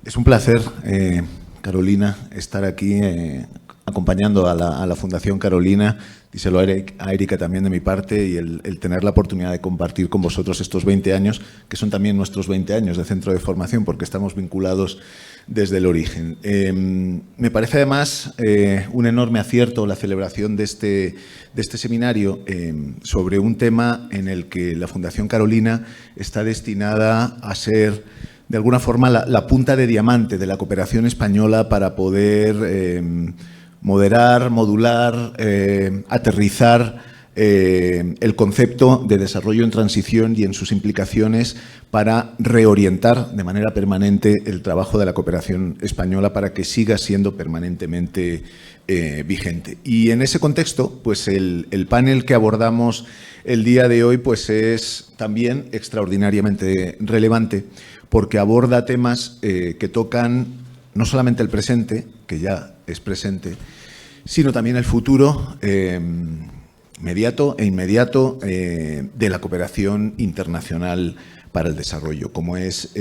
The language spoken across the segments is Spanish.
Es un placer, Carolina, estar aquí acompañando a la Fundación Carolina. Díselo a Erika también de mi parte, y el tener la oportunidad de compartir con vosotros estos 20 años, que son también nuestros 20 años de centro de formación, porque estamos vinculados desde el origen. Me parece además un enorme acierto la celebración de este seminario sobre un tema en el que la Fundación Carolina está destinada a ser, de alguna forma, la punta de diamante de la cooperación española para poder moderar, modular, aterrizar el concepto de desarrollo en transición y en sus implicaciones para reorientar de manera permanente el trabajo de la cooperación española para que siga siendo permanentemente vigente. Y en ese contexto, pues el panel que abordamos el día de hoy pues es también extraordinariamente relevante, porque aborda temas que tocan no solamente el presente, que ya es presente, sino también el futuro inmediato de la cooperación internacional para el desarrollo, como es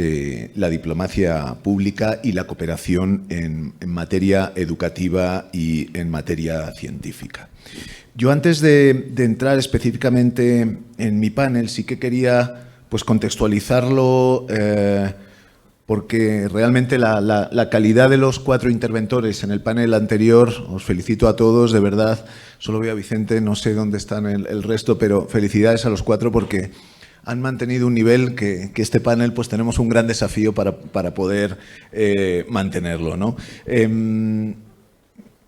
la diplomacia pública y la cooperación en materia educativa y en materia científica. Yo, antes de entrar específicamente en mi panel, sí que quería pues contextualizarlo, porque realmente la calidad de los 4 interventores en el panel anterior, os felicito a todos, de verdad. Solo veo a Vicente, no sé dónde están el resto, pero felicidades a los 4 porque han mantenido un nivel que este panel pues tenemos un gran desafío para poder mantenerlo, ¿no?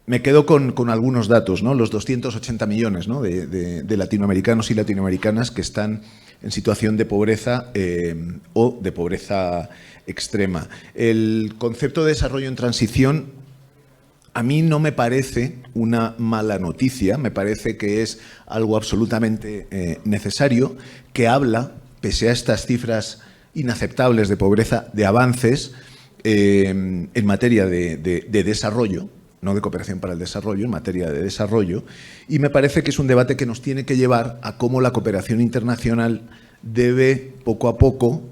Me quedo con algunos datos, ¿no? Los 280 millones, ¿no?, de latinoamericanos y latinoamericanas que están en situación de pobreza o de pobreza extrema. El concepto de desarrollo en transición a mí no me parece una mala noticia, me parece que es algo absolutamente necesario, que habla, pese a estas cifras inaceptables de pobreza, de avances en materia de desarrollo, no de cooperación para el desarrollo, en materia de desarrollo, y me parece que es un debate que nos tiene que llevar a cómo la cooperación internacional debe, poco a poco,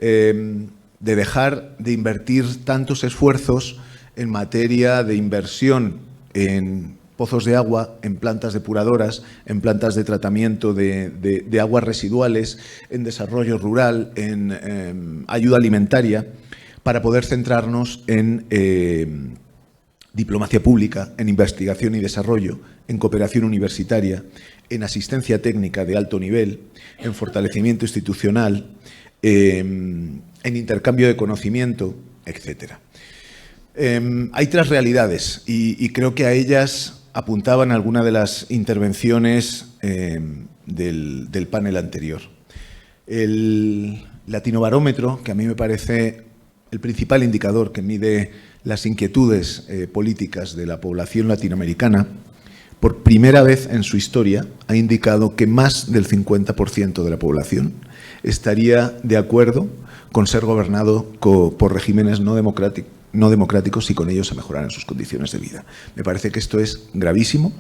de dejar de invertir tantos esfuerzos en materia de inversión en pozos de agua, en plantas depuradoras, en plantas de tratamiento de aguas residuales, en desarrollo rural, en ayuda alimentaria, para poder centrarnos en diplomacia pública, en investigación y desarrollo, en cooperación universitaria, en asistencia técnica de alto nivel, en fortalecimiento institucional, en intercambio de conocimiento, etcétera. Hay 3 realidades y creo que a ellas apuntaban algunas de las intervenciones del panel anterior. El Latinobarómetro, que a mí me parece el principal indicador que mide las inquietudes políticas de la población latinoamericana, por primera vez en su historia ha indicado que más del 50% de la población estaría de acuerdo con ser gobernado por regímenes no democráticos y con ellos a mejorar sus condiciones de vida. Me parece que esto es gravísimo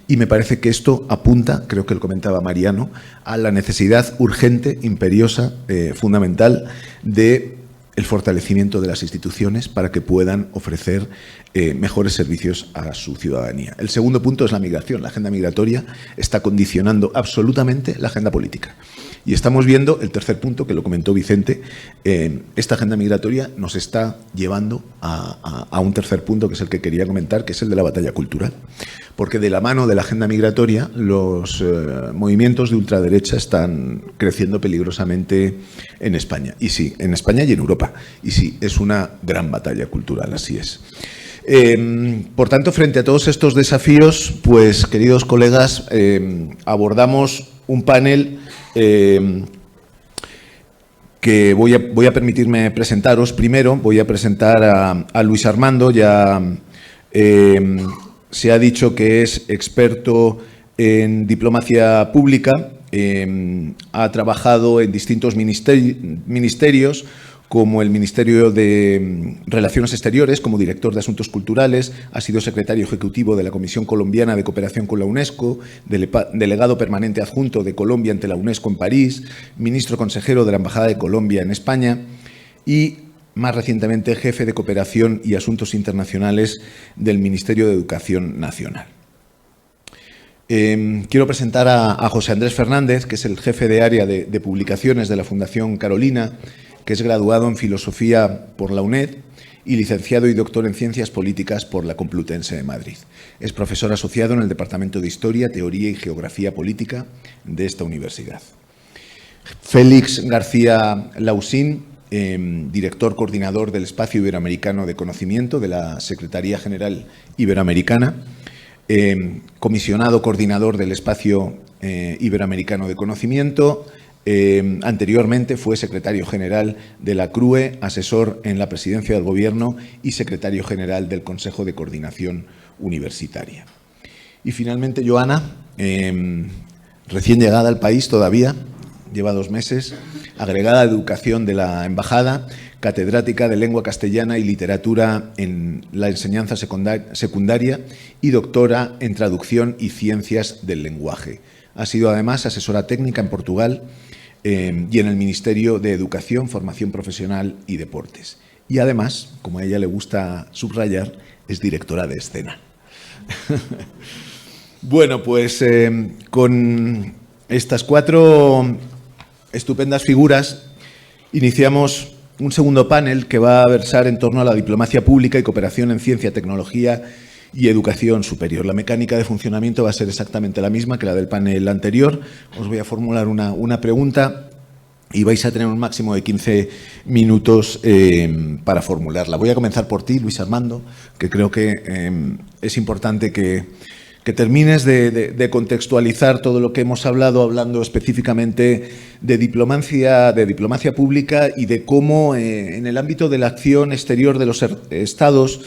y me parece que esto apunta, creo que lo comentaba Mariano, a la necesidad urgente, imperiosa, fundamental de el fortalecimiento de las instituciones para que puedan ofrecer mejores servicios a su ciudadanía. El segundo punto es la migración. La agenda migratoria está condicionando absolutamente la agenda política. Y estamos viendo el tercer punto, que lo comentó Vicente. Esta agenda migratoria nos está llevando a un tercer punto, que es el que quería comentar, que es el de la batalla cultural. Porque de la mano de la agenda migratoria, los movimientos de ultraderecha están creciendo peligrosamente en España. Y sí, en España y en Europa. Y sí, es una gran batalla cultural, así es. Por tanto, frente a todos estos desafíos, pues, queridos colegas, abordamos un panel que voy a permitirme presentaros. Primero voy a presentar a Luis Armando. Ya se ha dicho que es experto en diplomacia pública, ha trabajado en distintos ministerios, como el Ministerio de Relaciones Exteriores, como director de Asuntos Culturales, ha sido secretario ejecutivo de la Comisión Colombiana de Cooperación con la UNESCO, delegado permanente adjunto de Colombia ante la UNESCO en París, ministro consejero de la Embajada de Colombia en España y más recientemente jefe de Cooperación y Asuntos Internacionales del Ministerio de Educación Nacional. Quiero presentar a José Andrés Fernández, que es el jefe de área de publicaciones de la Fundación Carolina, que es graduado en Filosofía por la UNED y licenciado y doctor en Ciencias Políticas por la Complutense de Madrid. Es profesor asociado en el Departamento de Historia, Teoría y Geografía Política de esta universidad. Félix García Lausín, director coordinador del Espacio Iberoamericano de Conocimiento de la Secretaría General Iberoamericana, comisionado coordinador del Espacio Iberoamericano de Conocimiento. Anteriormente fue secretario general de la CRUE, asesor en la presidencia del Gobierno y secretario general del Consejo de Coordinación Universitaria. Y finalmente, Joana, recién llegada al país todavía, lleva 2 meses, agregada de Educación de la Embajada, catedrática de Lengua Castellana y Literatura en la enseñanza secundaria y doctora en Traducción y Ciencias del Lenguaje. Ha sido además asesora técnica en Portugal y en el Ministerio de Educación, Formación Profesional y Deportes. Y además, como a ella le gusta subrayar, es directora de escena. Bueno, pues con estas 4 estupendas figuras iniciamos un segundo panel que va a versar en torno a la diplomacia pública y cooperación en ciencia, tecnología y educación superior. La mecánica de funcionamiento va a ser exactamente la misma que la del panel anterior. Os voy a formular una pregunta y vais a tener un máximo de 15 minutos para formularla. Voy a comenzar por ti, Luis Armando, que creo que es importante que termines de contextualizar todo lo que hemos hablado, hablando específicamente de diplomacia pública y de cómo en el ámbito de la acción exterior de los Estados,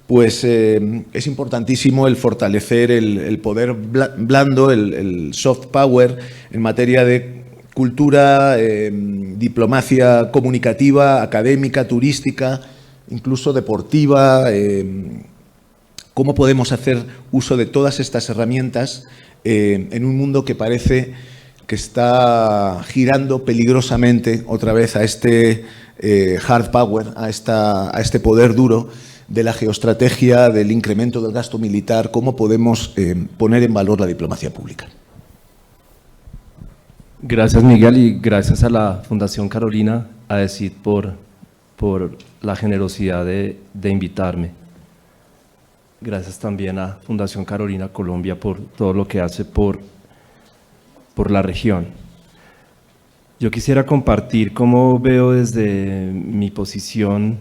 pues es importantísimo el fortalecer el poder blando, el soft power en materia de cultura, diplomacia comunicativa, académica, turística, incluso deportiva. ¿Cómo podemos hacer uso de todas estas herramientas en un mundo que parece que está girando peligrosamente otra vez a este hard power, a este poder duro de la geoestrategia, del incremento del gasto militar? ¿Cómo podemos poner en valor la diplomacia pública? Gracias, Miguel, y gracias a la Fundación Carolina, a DECID por la generosidad de invitarme. Gracias también a Fundación Carolina Colombia por todo lo que hace por la región. Yo quisiera compartir cómo veo desde mi posición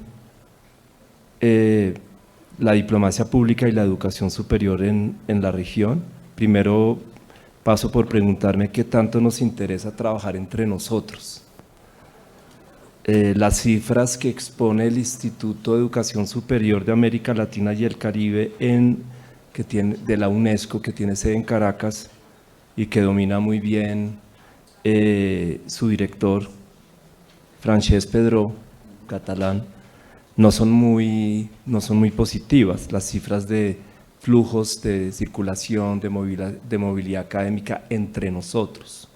la diplomacia pública y la educación superior en la región. Primero paso por preguntarme qué tanto nos interesa trabajar entre nosotros. Las cifras que expone el Instituto de Educación Superior de América Latina y el Caribe de la UNESCO, que tiene sede en Caracas y que domina muy bien su director, Francesc Pedró, catalán, no son muy positivas. Las cifras de flujos de circulación, de movilidad académica entre nosotros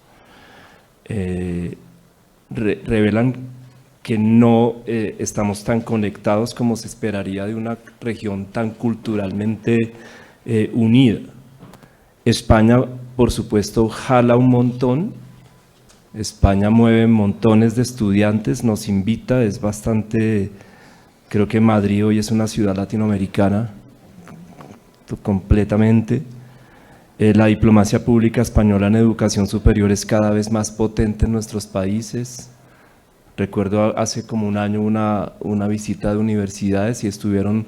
revelan que no estamos tan conectados como se esperaría de una región tan culturalmente unida. España, por supuesto, jala un montón. España mueve montones de estudiantes, nos invita, es bastante. Creo que Madrid hoy es una ciudad latinoamericana completamente. La diplomacia pública española en educación superior es cada vez más potente en nuestros países. Recuerdo hace como un año una visita de universidades y estuvieron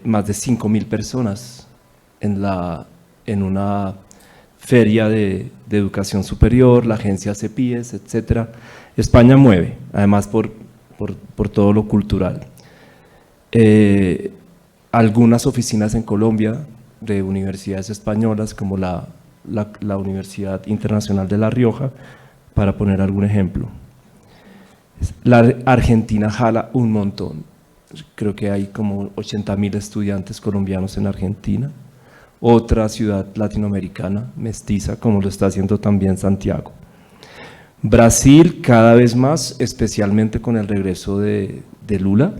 más de 5.000 personas en una feria de educación superior, la agencia CEPIES, etc. España mueve, además por todo lo cultural. Algunas oficinas en Colombia de universidades españolas, como la Universidad Internacional de La Rioja, para poner algún ejemplo. La Argentina jala un montón. Creo que hay como 80.000 estudiantes colombianos en Argentina. Otra ciudad latinoamericana mestiza, como lo está haciendo también Santiago. Brasil cada vez más, especialmente con el regreso de Lula,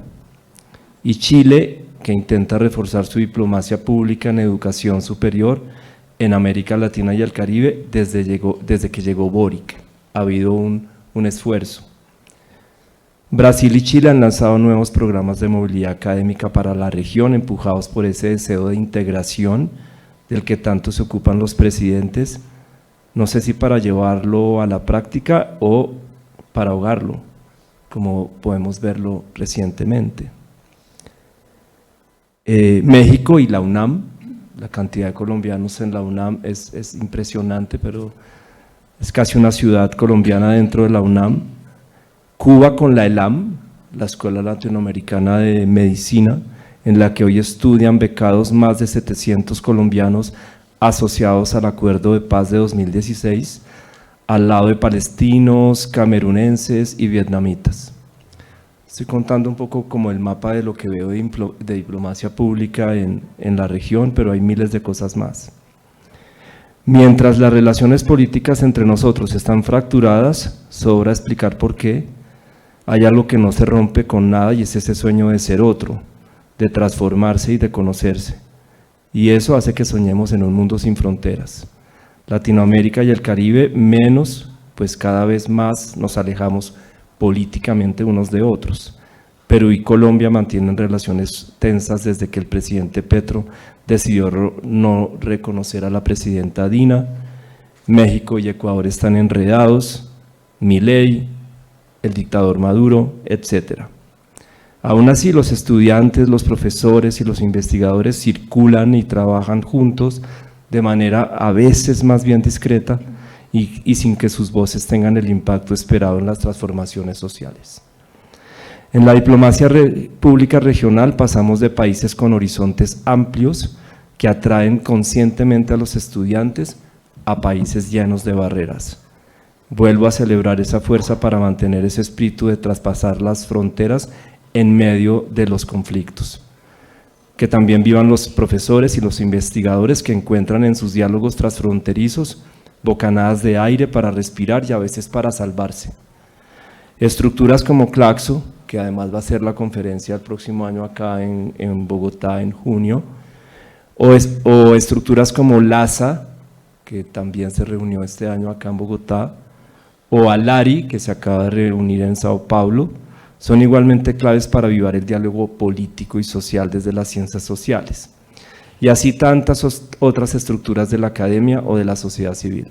y Chile, que intenta reforzar su diplomacia pública en educación superior en América Latina y el Caribe desde que llegó Boric. Ha habido un esfuerzo. Brasil y Chile han lanzado nuevos programas de movilidad académica para la región, empujados por ese deseo de integración del que tanto se ocupan los presidentes, no sé si para llevarlo a la práctica o para ahogarlo, como podemos verlo recientemente. México y la UNAM, la cantidad de colombianos en la UNAM es impresionante, pero es casi una ciudad colombiana dentro de la UNAM. Cuba con la ELAM, la Escuela Latinoamericana de Medicina, en la que hoy estudian becados más de 700 colombianos asociados al Acuerdo de Paz de 2016, al lado de palestinos, camerunenses y vietnamitas. Estoy contando un poco como el mapa de lo que veo de diplomacia pública en la región, pero hay miles de cosas más. Mientras las relaciones políticas entre nosotros están fracturadas, sobra explicar por qué. Hay algo que no se rompe con nada y es ese sueño de ser otro, de transformarse y de conocerse. Y eso hace que soñemos en un mundo sin fronteras. Latinoamérica y el Caribe menos, pues cada vez más nos alejamos políticamente unos de otros. Perú y Colombia mantienen relaciones tensas desde que el presidente Petro decidió no reconocer a la presidenta Dina. México y Ecuador están enredados, Milei, el dictador Maduro, etc. Aún así, los estudiantes, los profesores y los investigadores circulan y trabajan juntos de manera a veces más bien discreta y sin que sus voces tengan el impacto esperado en las transformaciones sociales. En la diplomacia pública regional pasamos de países con horizontes amplios que atraen conscientemente a los estudiantes a países llenos de barreras. Vuelvo a celebrar esa fuerza para mantener ese espíritu de traspasar las fronteras en medio de los conflictos. Que también vivan los profesores y los investigadores que encuentran en sus diálogos transfronterizos bocanadas de aire para respirar y a veces para salvarse. Estructuras como Claxo, que además va a ser la conferencia el próximo año acá en Bogotá en junio, o estructuras como LASA, que también se reunió este año acá en Bogotá, o ALARI, que se acaba de reunir en Sao Paulo, son igualmente claves para avivar el diálogo político y social desde las ciencias sociales, y así tantas otras estructuras de la academia o de la sociedad civil.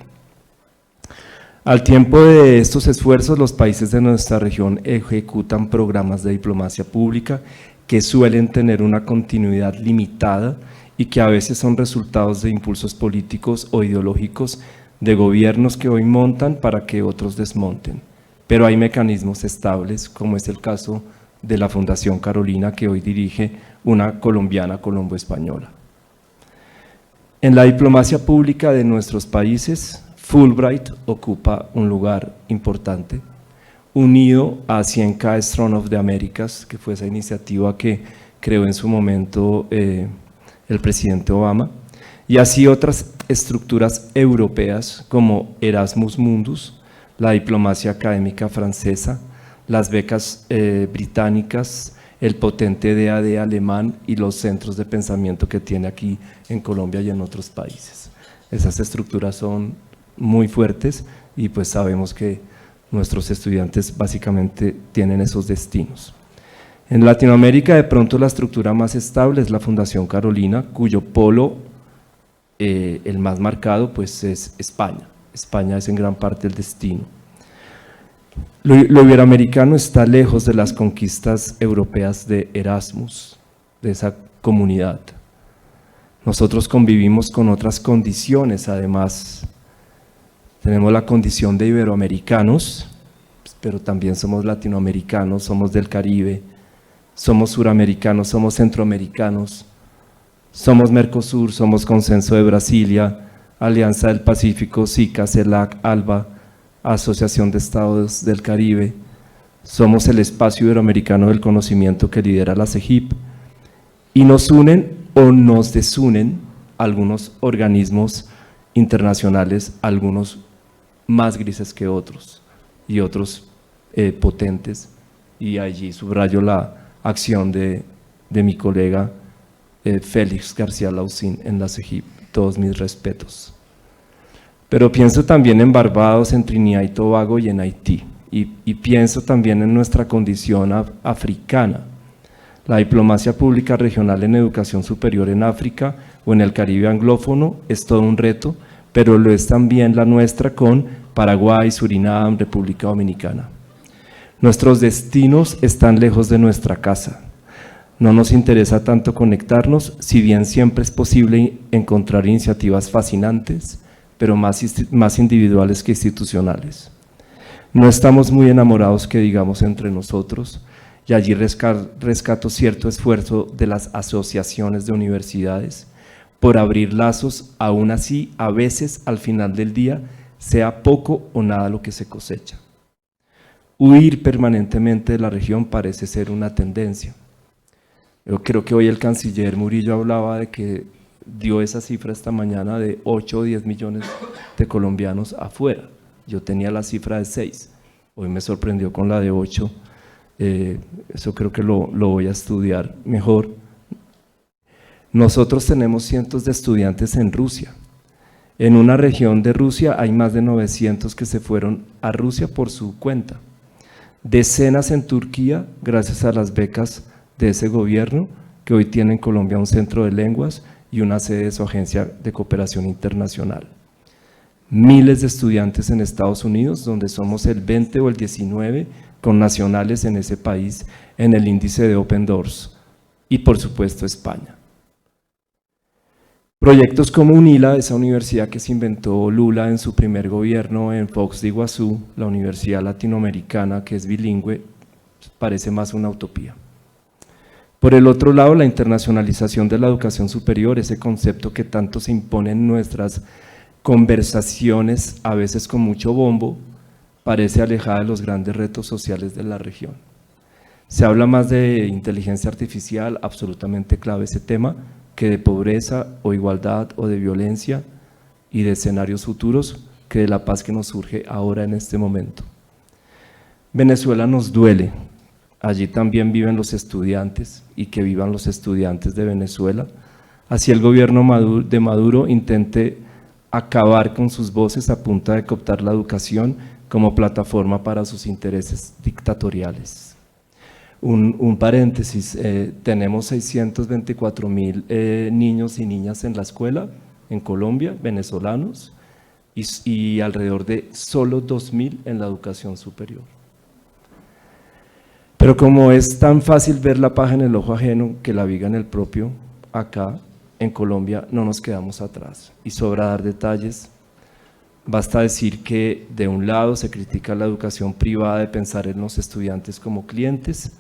Al tiempo de estos esfuerzos, los países de nuestra región ejecutan programas de diplomacia pública que suelen tener una continuidad limitada y que a veces son resultados de impulsos políticos o ideológicos de gobiernos que hoy montan para que otros desmonten. Pero hay mecanismos estables, como es el caso de la Fundación Carolina, que hoy dirige una colombiana colombo-española. En la diplomacia pública de nuestros países, Fulbright ocupa un lugar importante, unido a 100K Strong of the Americas, que fue esa iniciativa que creó en su momento el presidente Obama, y así otras estructuras europeas como Erasmus Mundus, la diplomacia académica francesa, las becas británicas, el potente DAD alemán y los centros de pensamiento que tiene aquí en Colombia y en otros países. Esas estructuras son muy fuertes y pues sabemos que nuestros estudiantes básicamente tienen esos destinos. En Latinoamérica de pronto la estructura más estable es la Fundación Carolina, cuyo polo, el más marcado, pues es España. España es en gran parte el destino. Lo iberoamericano está lejos de las conquistas europeas de Erasmus, de esa comunidad. Nosotros convivimos con otras condiciones, además. Tenemos la condición de iberoamericanos, pero también somos latinoamericanos, somos del Caribe, somos suramericanos, somos centroamericanos, somos Mercosur, somos Consenso de Brasilia, Alianza del Pacífico, SICA, CELAC, ALBA, Asociación de Estados del Caribe, somos el espacio iberoamericano del conocimiento que lidera la CEGIP, y nos unen o nos desunen algunos organismos internacionales, algunos más grises que otros. y otros potentes, y allí subrayo la acción de mi colega Félix García Lausín en la CEGIP, todos mis respetos. Pero pienso también en Barbados, en Trinidad y Tobago y en Haití, y pienso también en nuestra condición africana. La diplomacia pública regional en educación superior en África o en el Caribe anglófono es todo un reto, pero lo es también la nuestra con Paraguay, Surinam, República Dominicana. Nuestros destinos están lejos de nuestra casa. No nos interesa tanto conectarnos, si bien siempre es posible encontrar iniciativas fascinantes, pero más individuales que institucionales. No estamos muy enamorados, que digamos, entre nosotros, y allí rescato cierto esfuerzo de las asociaciones de universidades por abrir lazos, aún así, a veces, al final del día, sea poco o nada lo que se cosecha. Huir permanentemente de la región parece ser una tendencia. Yo creo que hoy el canciller Murillo hablaba de que dio esa cifra esta mañana de 8 o 10 millones de colombianos afuera. Yo tenía la cifra de 6, hoy me sorprendió con la de 8, eso creo que lo voy a estudiar mejor. Nosotros tenemos cientos de estudiantes en Rusia. En una región de Rusia hay más de 900 que se fueron a Rusia por su cuenta. Decenas en Turquía, gracias a las becas de ese gobierno, que hoy tiene en Colombia un centro de lenguas y una sede de su agencia de cooperación internacional. Miles de estudiantes en Estados Unidos, donde somos el 20 o el 19 con nacionales en ese país en el índice de Open Doors, y por supuesto España. Proyectos como UNILA, esa universidad que se inventó Lula en su primer gobierno en Foz de Iguazú, la universidad latinoamericana que es bilingüe, parece más una utopía. Por el otro lado, la internacionalización de la educación superior, ese concepto que tanto se impone en nuestras conversaciones, a veces con mucho bombo, parece alejada de los grandes retos sociales de la región. Se habla más de inteligencia artificial, absolutamente clave ese tema, que de pobreza o igualdad o de violencia y de escenarios futuros, que de la paz que nos surge ahora en este momento. Venezuela nos duele. Allí también viven los estudiantes, y que vivan los estudiantes de Venezuela. Así el gobierno de Maduro intente acabar con sus voces a punta de cooptar la educación como plataforma para sus intereses dictatoriales. Un paréntesis, tenemos 624,000 niños y niñas en la escuela en Colombia, venezolanos, y alrededor de solo 2,000 en la educación superior. Pero como es tan fácil ver la paja en el ojo ajeno que la viga en el propio, acá en Colombia no nos quedamos atrás, y sobra dar detalles. Basta decir que de un lado se critica la educación privada de pensar en los estudiantes como clientes,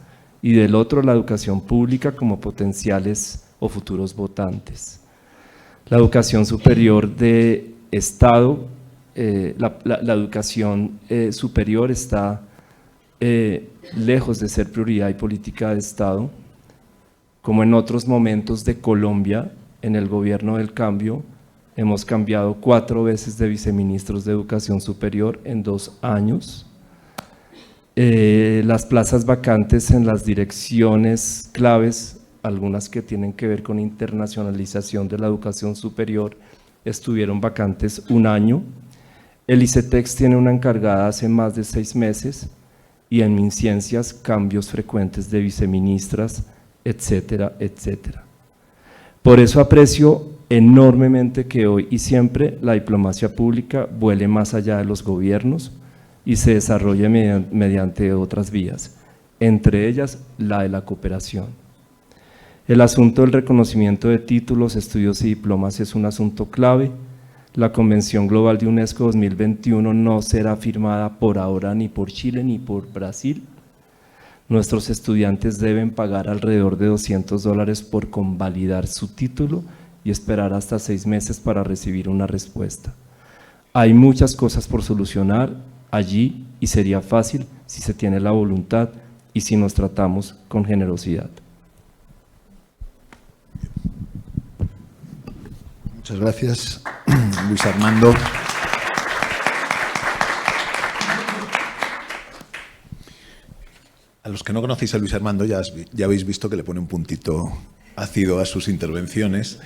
y del otro la educación pública como potenciales o futuros votantes. La educación superior de Estado, la educación superior está lejos de ser prioridad y política de Estado. Como en otros momentos de Colombia, en el gobierno del cambio, hemos cambiado 4 veces de viceministros de educación superior en 2 años. Las plazas vacantes en las direcciones claves, algunas que tienen que ver con internacionalización de la educación superior, estuvieron vacantes 1 año. El ICETEX tiene una encargada hace más de 6 meses, y en MinCiencias cambios frecuentes de viceministras, etcétera, etcétera. Por eso aprecio enormemente que hoy y siempre la diplomacia pública vuele más allá de los gobiernos y se desarrolle mediante otras vías, entre ellas la de la cooperación. El asunto del reconocimiento de títulos, estudios y diplomas es un asunto clave. La Convención Global de UNESCO 2021 no será firmada por ahora ni por Chile ni por Brasil. Nuestros estudiantes deben pagar alrededor de $200 por convalidar su título y esperar hasta 6 meses para recibir una respuesta. Hay muchas cosas por solucionar allí, y sería fácil si se tiene la voluntad y si nos tratamos con generosidad. Muchas gracias, Luis Armando. A los que no conocéis a Luis Armando ya habéis visto que le pone un puntito ácido a sus intervenciones.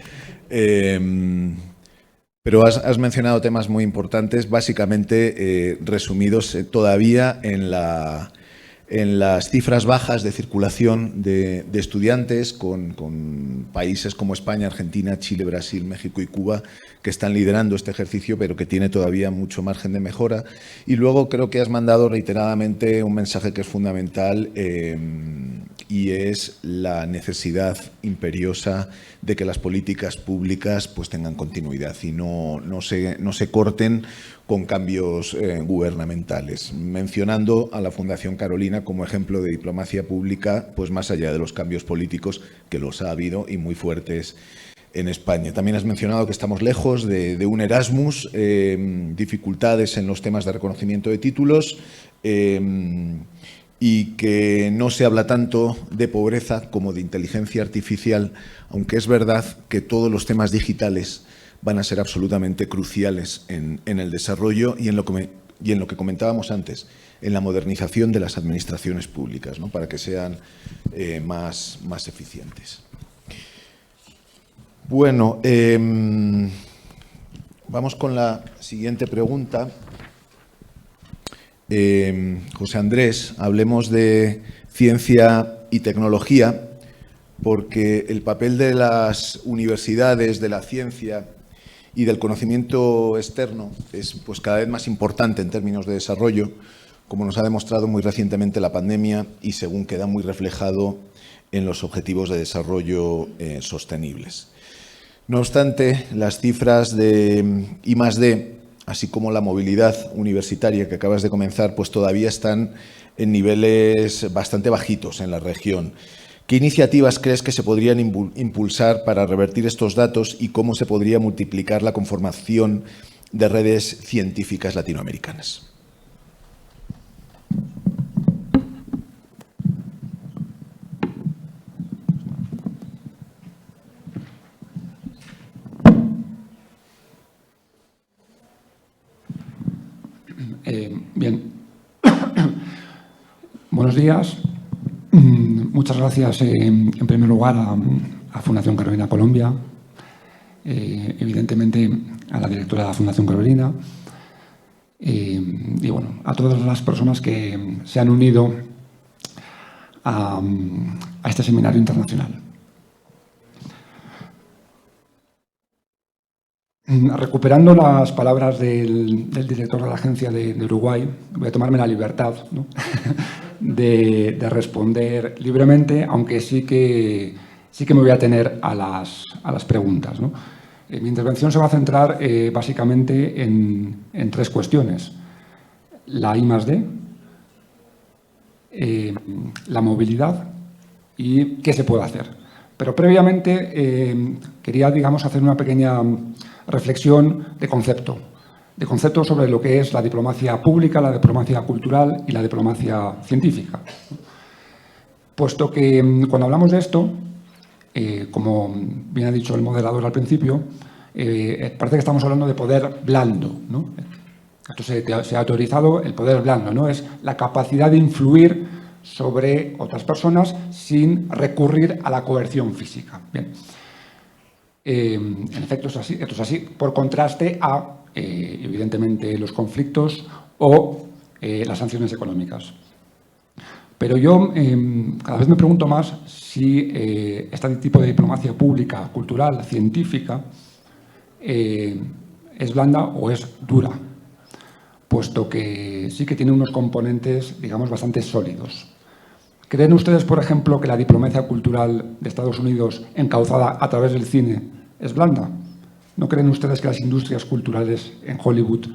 Pero has mencionado temas muy importantes, básicamente resumidos todavía en las cifras bajas de circulación de estudiantes con países como España, Argentina, Chile, Brasil, México y Cuba, que están liderando este ejercicio, pero que tiene todavía mucho margen de mejora. Y luego creo que has mandado reiteradamente un mensaje que es fundamental y es la necesidad imperiosa de que las políticas públicas pues tengan continuidad y no se corten con cambios gubernamentales, mencionando a la Fundación Carolina como ejemplo de diplomacia pública, pues más allá de los cambios políticos, que los ha habido y muy fuertes en España. También has mencionado que estamos lejos de un Erasmus, dificultades en los temas de reconocimiento de títulos y que no se habla tanto de pobreza como de inteligencia artificial, aunque es verdad que todos los temas digitales van a ser absolutamente cruciales en el desarrollo y en lo que comentábamos antes, en la modernización de las administraciones públicas, ¿no? Para que sean más eficientes. Bueno, vamos con la siguiente pregunta. José Andrés, hablemos de ciencia y tecnología, porque el papel de las universidades, de la ciencia y del conocimiento externo es pues cada vez más importante en términos de desarrollo, como nos ha demostrado muy recientemente la pandemia y según queda muy reflejado en los objetivos de desarrollo sostenibles. No obstante, las cifras de I+D, así como la movilidad universitaria que acabas de comenzar, pues todavía están en niveles bastante bajitos en la región. ¿Qué iniciativas crees que se podrían impulsar para revertir estos datos y cómo se podría multiplicar la conformación de redes científicas latinoamericanas? Bien. Buenos días. Muchas gracias, en primer lugar, a Fundación Carolina Colombia, evidentemente a la directora de la Fundación Carolina y bueno, a todas las personas que se han unido a este seminario internacional. Recuperando las palabras del director de la agencia de Uruguay, voy a tomarme la libertad, ¿no? de responder libremente, aunque sí que me voy a atener a las preguntas, ¿no? Mi intervención se va a centrar básicamente en tres cuestiones: la I+D, la movilidad y qué se puede hacer. Pero previamente quería, digamos, hacer una pequeña reflexión de concepto sobre lo que es la diplomacia pública, la diplomacia cultural y la diplomacia científica. Puesto que cuando hablamos de esto, como bien ha dicho el moderador al principio, parece que estamos hablando de poder blando, ¿no? Esto se ha autorizado el poder blando, ¿no? Es la capacidad de influir sobre otras personas sin recurrir a la coerción física. Bien. En efecto, esto es así, por contraste a, evidentemente, los conflictos o las sanciones económicas. Pero yo cada vez me pregunto más si este tipo de diplomacia pública, cultural, científica, es blanda o es dura, puesto que sí que tiene unos componentes, digamos, bastante sólidos. ¿Creen ustedes, por ejemplo, que la diplomacia cultural de Estados Unidos, encauzada a través del cine, es blanda? ¿No creen ustedes que las industrias culturales en Hollywood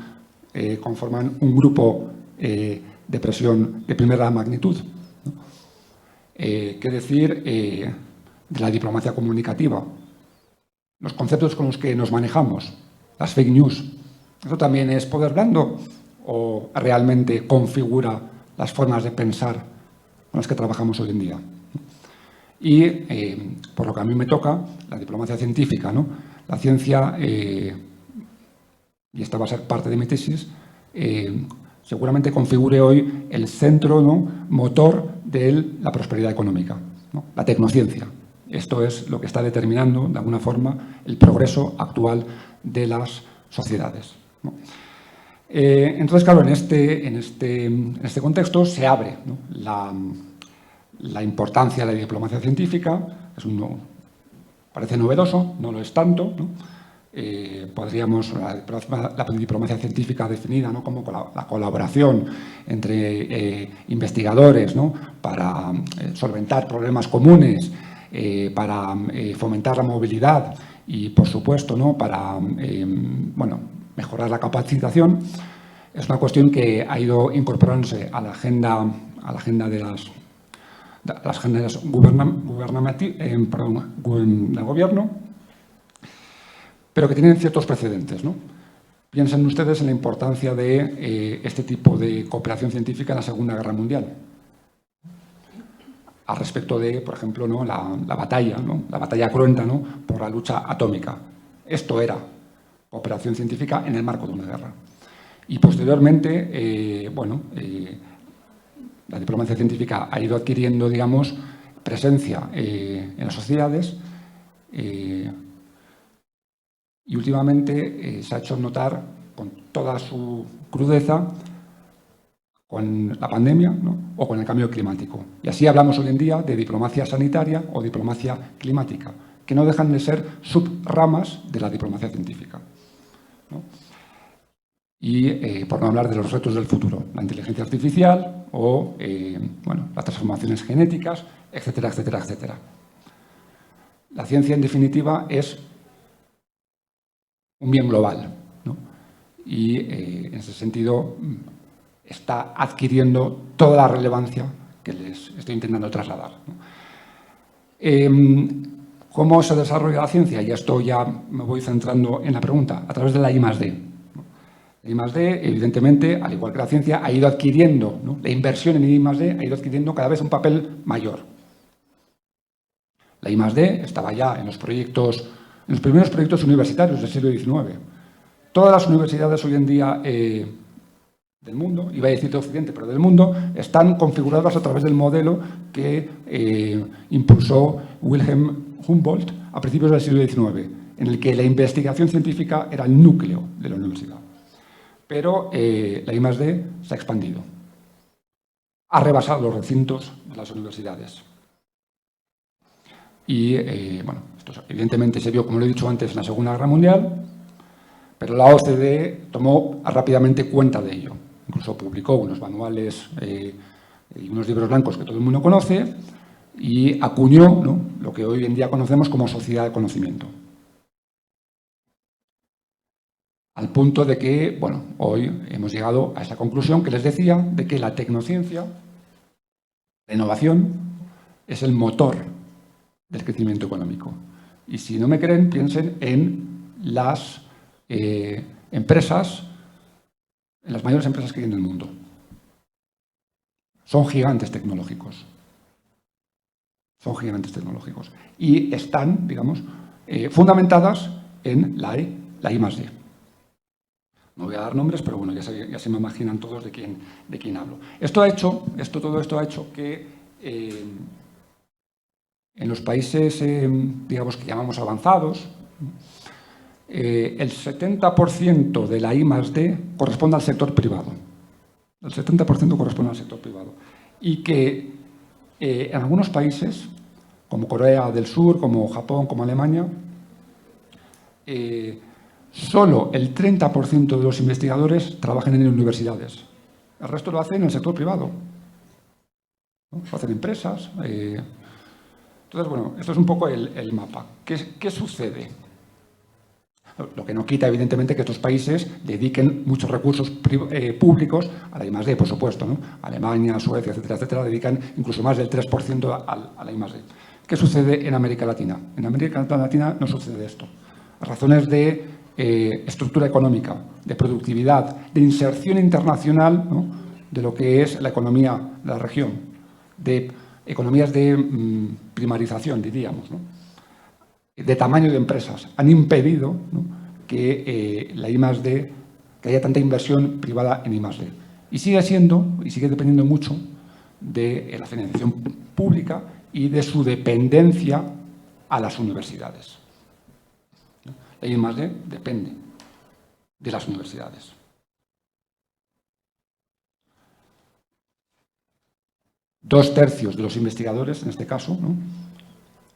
conforman un grupo de presión de primera magnitud? ¿No? ¿Qué decir de la diplomacia comunicativa? Los conceptos con los que nos manejamos, las fake news, ¿eso también es poder blando o realmente configura las formas de pensar con las que trabajamos hoy en día? Y, por lo que a mí me toca, la diplomacia científica, ¿no? La ciencia, y esta va a ser parte de mi tesis, seguramente configure hoy el centro, ¿no?, motor de la prosperidad económica, ¿no? La tecnociencia. Esto es lo que está determinando, de alguna forma, el progreso actual de las sociedades, ¿no? Entonces, claro, en este contexto se abre, ¿no?, la importancia de la diplomacia científica. Parece novedoso, no lo es tanto, ¿no? Podríamos, la diplomacia científica definida, ¿no?, como la colaboración entre investigadores, ¿no?, para solventar problemas comunes, para fomentar la movilidad y, por supuesto, ¿no?, para mejorar la capacitación. Es una cuestión que ha ido incorporándose a la agenda de las agendas del gobierno, pero que tienen ciertos precedentes, ¿no? Piensen ustedes en la importancia de este tipo de cooperación científica en la Segunda Guerra Mundial, al respecto de, por ejemplo, ¿no?, la batalla, ¿no?, la batalla cruenta, ¿no?, por la lucha atómica. Esto era cooperación científica en el marco de una guerra. Y posteriormente, la diplomacia científica ha ido adquiriendo, digamos, presencia en las sociedades y últimamente se ha hecho notar con toda su crudeza con la pandemia, ¿no?, o con el cambio climático. Y así hablamos hoy en día de diplomacia sanitaria o diplomacia climática, que no dejan de ser subramas de la diplomacia científica, ¿no? Y por no hablar de los retos del futuro, la inteligencia artificial o las transformaciones genéticas, etcétera, etcétera, etcétera. La ciencia, en definitiva, es un bien global, ¿no? Y en ese sentido está adquiriendo toda la relevancia que les estoy intentando trasladar, ¿no? ¿Cómo se desarrolla la ciencia? Y esto ya me voy centrando en la pregunta, a través de la I+D. La I+D, evidentemente, al igual que la ciencia, ha ido adquiriendo, ¿no?, la inversión en I+D ha ido adquiriendo cada vez un papel mayor. La I+D estaba ya en los primeros proyectos universitarios del siglo XIX. Todas las universidades hoy en día del mundo, iba a decir de Occidente, pero del mundo, están configuradas a través del modelo que impulsó Wilhelm Humboldt a principios del siglo XIX, en el que la investigación científica era el núcleo de la universidad. Pero la I+D se ha expandido, ha rebasado los recintos de las universidades. Y, esto evidentemente se vio, como lo he dicho antes, en la Segunda Guerra Mundial, pero la OCDE tomó rápidamente cuenta de ello. Incluso publicó unos manuales y unos libros blancos que todo el mundo conoce y acuñó, ¿no?, lo que hoy en día conocemos como sociedad de conocimiento. Al punto de que, hoy hemos llegado a esa conclusión que les decía, de que la tecnociencia, la innovación, es el motor del crecimiento económico. Y si no me creen, piensen en las empresas, en las mayores empresas que hay en el mundo. Son gigantes tecnológicos. Son gigantes tecnológicos. Y están, digamos, fundamentadas en la I+D. No voy a dar nombres, pero ya se me imaginan todos de quién hablo. Todo esto ha hecho que en los países, digamos, que llamamos avanzados, el 70% de la I+D corresponde al sector privado. El 70% corresponde al sector privado. Y que en algunos países, como Corea del Sur, como Japón, como Alemania, solo el 30% de los investigadores trabajan en universidades. El resto lo hacen en el sector privado, ¿no? Lo hacen empresas. Entonces, esto es un poco el mapa. ¿Qué sucede? Lo que no quita, evidentemente, que estos países dediquen muchos recursos públicos a la I+D, por supuesto, ¿no? Alemania, Suecia, etcétera, etcétera, dedican incluso más del 3% a la I+D. ¿Qué sucede en América Latina? En América Latina no sucede esto. Razones de estructura económica, de productividad, de inserción internacional, ¿no?, de lo que es la economía de la región, de economías de primarización, diríamos, ¿no?, de tamaño de empresas, han impedido, ¿no?, que la I+D, que haya tanta inversión privada en I+D. Y sigue siendo, y sigue dependiendo mucho de la financiación pública y de su dependencia a las universidades. La I+D depende de las universidades. Dos tercios de los investigadores, en este caso, ¿no?,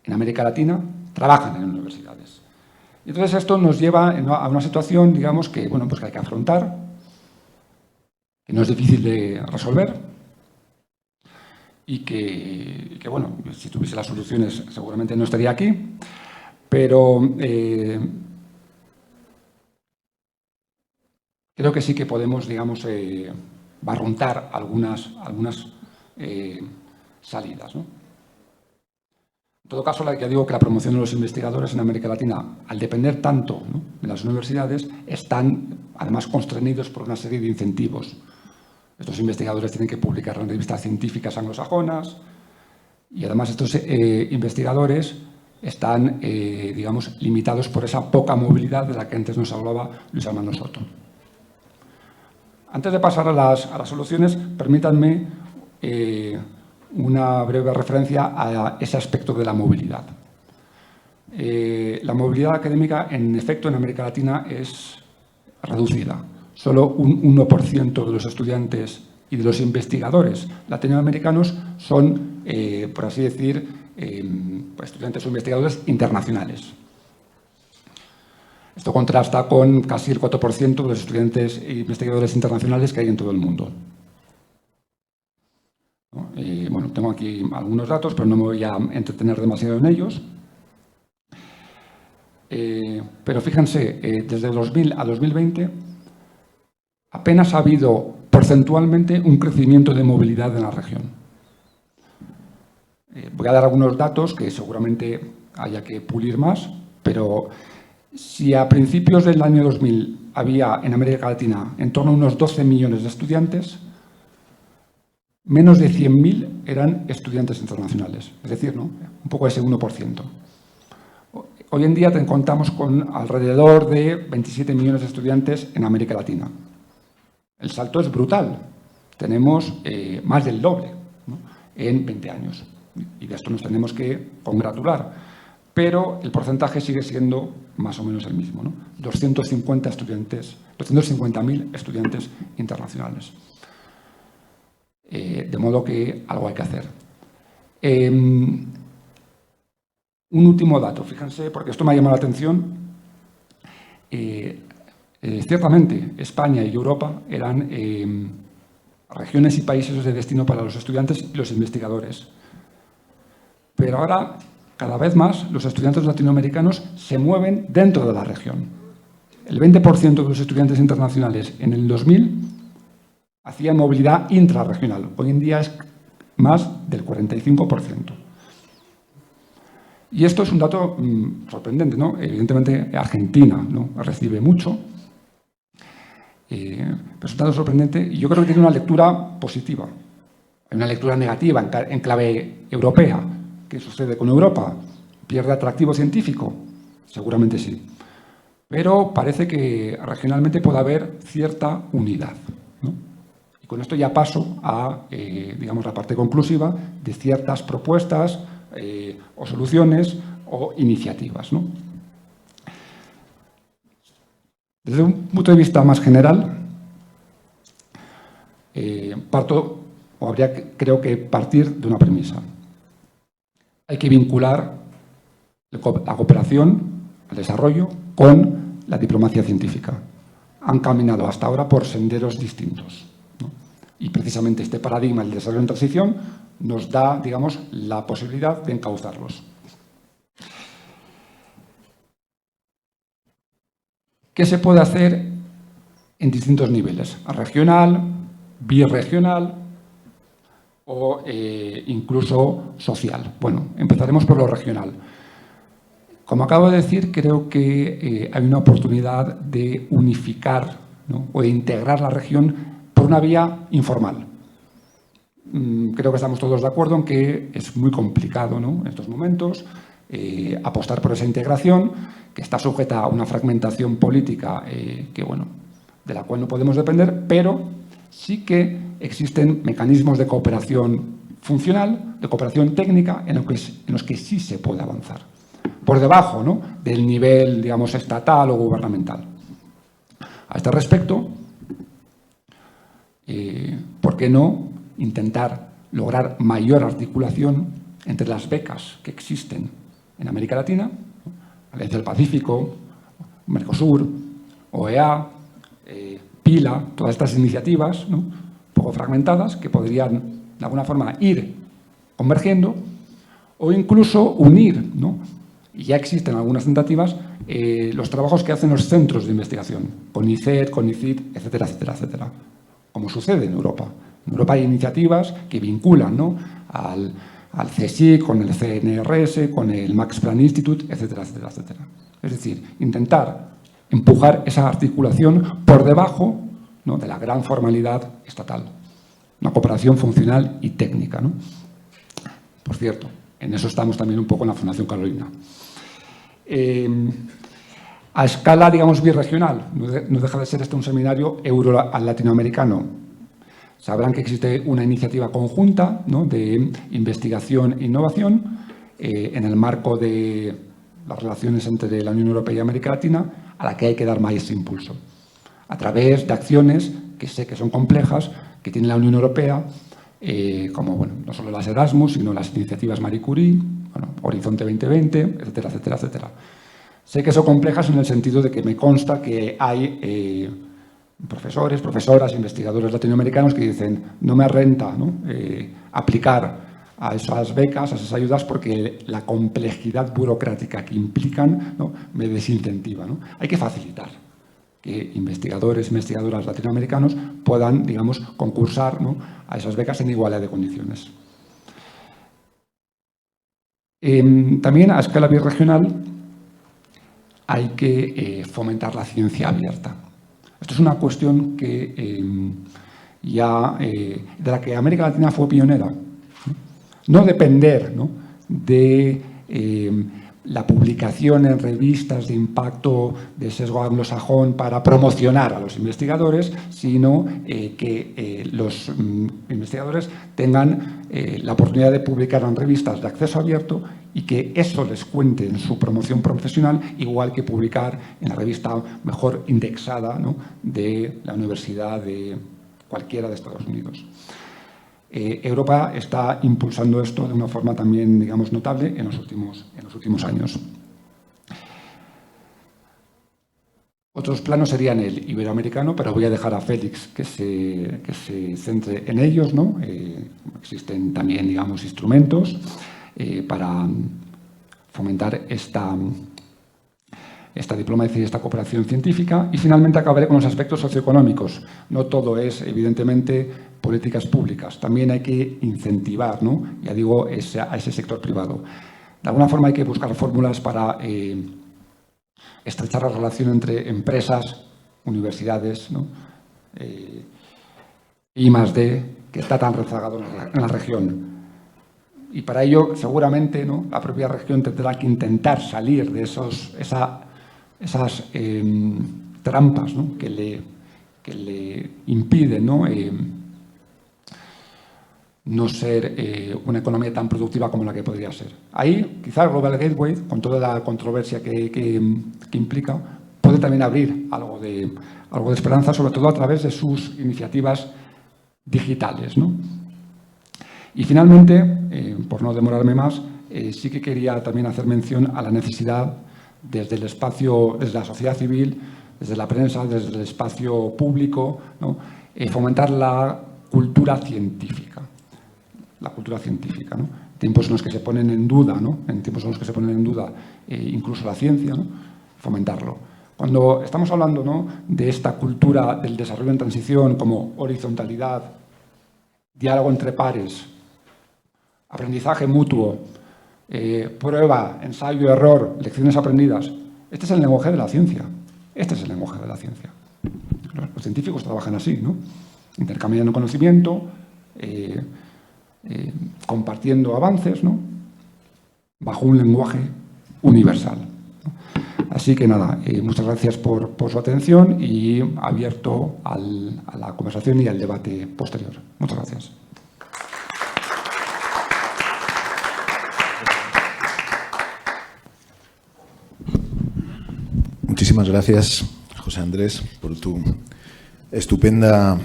en América Latina, trabajan en universidades. Y entonces esto nos lleva a una situación, digamos, que, bueno, pues que hay que afrontar, que no es difícil de resolver y que, bueno, si tuviese las soluciones seguramente no estaría aquí, pero creo que sí que podemos, digamos, barruntar algunas salidas, ¿no? En todo caso, ya digo que la promoción de los investigadores en América Latina, al depender tanto, ¿no?, de las universidades, están además constreñidos por una serie de incentivos. Estos investigadores tienen que publicar en revistas científicas anglosajonas y además estos investigadores están, digamos, limitados por esa poca movilidad de la que antes nos hablaba Luis Armando Soto. Antes de pasar a las soluciones, permítanme una breve referencia a ese aspecto de la movilidad. La movilidad académica, en efecto, en América Latina es reducida. Solo un 1% de los estudiantes y de los investigadores latinoamericanos son, por así decir, estudiantes o investigadores internacionales. Esto contrasta con casi el 4% de los estudiantes e investigadores internacionales que hay en todo el mundo. Bueno, tengo aquí algunos datos, pero no me voy a entretener demasiado en ellos. Pero fíjense, desde 2000 a 2020 apenas ha habido porcentualmente un crecimiento de movilidad en la región. Voy a dar algunos datos que seguramente haya que pulir más, pero si a principios del año 2000 había en América Latina en torno a unos 12 millones de estudiantes, menos de 100.000 eran estudiantes internacionales, es decir, ¿no?, un poco ese 1%. Hoy en día contamos con alrededor de 27 millones de estudiantes en América Latina. El salto es brutal. Tenemos más del doble, ¿no?, en 20 años. Y de esto nos tenemos que congratular. Pero el porcentaje sigue siendo más o menos el mismo, ¿no? 250.000 estudiantes internacionales. De modo que algo hay que hacer. Un último dato, fíjense, porque esto me ha llamado la atención. Ciertamente, España y Europa eran regiones y países de destino para los estudiantes y los investigadores. Pero ahora, cada vez más, los estudiantes latinoamericanos se mueven dentro de la región. El 20% de los estudiantes internacionales en el 2000 hacían movilidad intrarregional. Hoy en día es más del 45%. Y esto es un dato sorprendente, ¿no? Evidentemente, Argentina, ¿no?, recibe mucho, pero es un dato sorprendente y yo creo que tiene una lectura positiva. Hay una lectura negativa en clave europea. ¿Qué sucede con Europa? ¿Pierde atractivo científico? Seguramente sí. Pero parece que regionalmente puede haber cierta unidad, ¿no? Y con esto ya paso a, digamos, la parte conclusiva de ciertas propuestas o soluciones o iniciativas, ¿no? Desde un punto de vista más general, creo que partir de una premisa. Hay que vincular la cooperación, el desarrollo, con la diplomacia científica. Han caminado hasta ahora por senderos distintos, ¿no? Y precisamente este paradigma del desarrollo en transición nos da, digamos, la posibilidad de encauzarlos. ¿Qué se puede hacer en distintos niveles? Regional, birregional o incluso social. Bueno, empezaremos por lo regional. Como acabo de decir, creo que hay una oportunidad de unificar, ¿no?, o de integrar la región por una vía informal. Creo que estamos todos de acuerdo en que es muy complicado, ¿no?, en estos momentos apostar por esa integración, que está sujeta a una fragmentación política que, bueno, de la cual no podemos depender, pero sí que existen mecanismos de cooperación funcional, de cooperación técnica, en los que sí se puede avanzar, por debajo, ¿no?, del nivel, digamos, estatal o gubernamental. A este respecto, ¿por qué no intentar lograr mayor articulación entre las becas que existen en América Latina, Alianza del Pacífico, Mercosur, OEA, PILA, todas estas iniciativas, ¿no?, un poco fragmentadas, que podrían de alguna forma ir convergiendo o incluso unir, ¿no? Y ya existen algunas tentativas, los trabajos que hacen los centros de investigación, CONICET, CONICIT, etcétera, etcétera, etcétera, como sucede en Europa. En Europa hay iniciativas que vinculan, ¿no?, al CSIC, con el CNRS, con el Max Planck Institute, etcétera, etcétera, etcétera. Es decir, intentar empujar esa articulación por debajo, ¿no?, de la gran formalidad estatal. Una cooperación funcional y técnica, ¿no? Por cierto, en eso estamos también un poco en la Fundación Carolina. A escala, digamos, birregional, no deja de ser un seminario euro-latinoamericano. Sabrán que existe una iniciativa conjunta, ¿no?, de investigación e innovación en el marco de las relaciones entre la Unión Europea y América Latina, a la que hay que dar más impulso, a través de acciones que sé que son complejas, que tiene la Unión Europea, como, bueno, no solo las Erasmus, sino las iniciativas Marie Curie, bueno, Horizonte 2020, etcétera, etcétera, etcétera. Sé que son complejas en el sentido de que me consta que hay profesores, profesoras, investigadores latinoamericanos que dicen no me renta, ¿no?, aplicar a esas becas, a esas ayudas, porque la complejidad burocrática que implican, ¿no?, me desincentiva, ¿no? Hay que facilitar que investigadores e investigadoras latinoamericanos puedan, digamos, concursar, ¿no?, a esas becas en igualdad de condiciones. También a escala birregional hay que fomentar la ciencia abierta. Esto es una cuestión que de la que América Latina fue pionera. No depender, ¿no?, de la publicación en revistas de impacto de sesgo anglosajón para promocionar a los investigadores, sino que los investigadores tengan la oportunidad de publicar en revistas de acceso abierto y que eso les cuente en su promoción profesional, igual que publicar en la revista mejor indexada, ¿no?, de la universidad de cualquiera de Estados Unidos. Europa está impulsando esto de una forma también, digamos, notable en los últimos años. Otros planos serían el iberoamericano, pero voy a dejar a Félix que se centre en ellos, ¿no? Existen también, digamos, instrumentos para fomentar esta diplomacia y esta cooperación científica. Y finalmente acabaré con los aspectos socioeconómicos. No todo es, evidentemente, políticas públicas. También hay que incentivar, ¿no?, ya digo, a ese sector privado. De alguna forma hay que buscar fórmulas para estrechar la relación entre empresas, universidades, ¿no?, I+D, que está tan rezagado en la región. Y para ello, seguramente, ¿no?, la propia región tendrá que intentar salir de esas trampas, ¿no?, que le impiden, no ser una economía tan productiva como la que podría ser. Ahí, quizá el Global Gateway, con toda la controversia que implica, puede también abrir algo de esperanza, sobre todo a través de sus iniciativas digitales, ¿no? Y finalmente, por no demorarme más, sí que quería también hacer mención a la necesidad desde el espacio, desde la sociedad civil, desde la prensa, desde el espacio público, ¿no?, fomentar la cultura científica. La cultura científica, ¿no? Tiempos en los que se ponen en duda, ¿no?, en tiempos en los que se ponen en duda incluso la ciencia, ¿no?, fomentarlo. Cuando estamos hablando, ¿no?, de esta cultura del desarrollo en transición como horizontalidad, diálogo entre pares, aprendizaje mutuo, prueba, ensayo, error, lecciones aprendidas. Este es el lenguaje de la ciencia. Este es el lenguaje de la ciencia. Los científicos trabajan así, ¿no?, intercambiando conocimiento, compartiendo avances, ¿no?, bajo un lenguaje universal, ¿no? Así que nada, muchas gracias por su atención y abierto a la conversación y al debate posterior. Muchas gracias. Muchísimas gracias, José Andrés, por tu estupenda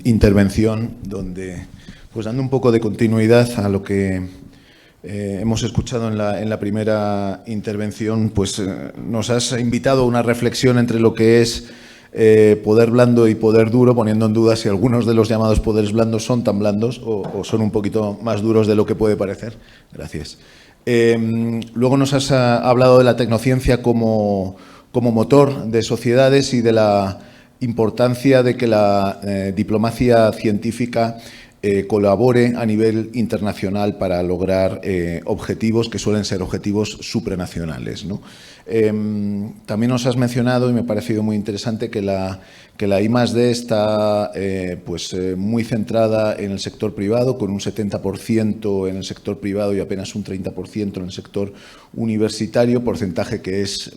intervención, donde, pues dando un poco de continuidad a lo que hemos escuchado en la primera intervención, pues nos has invitado a una reflexión entre lo que es poder blando y poder duro, poniendo en duda si algunos de los llamados poderes blandos son tan blandos o son un poquito más duros de lo que puede parecer. Gracias. Luego nos has hablado de la tecnociencia como motor de sociedades y de la importancia de que la diplomacia científica colabore a nivel internacional para lograr objetivos que suelen ser objetivos supranacionales, ¿no? También nos has mencionado, y me ha parecido muy interesante, que la I+D está muy centrada en el sector privado, con un 70% en el sector privado y apenas un 30% en el sector universitario, porcentaje que es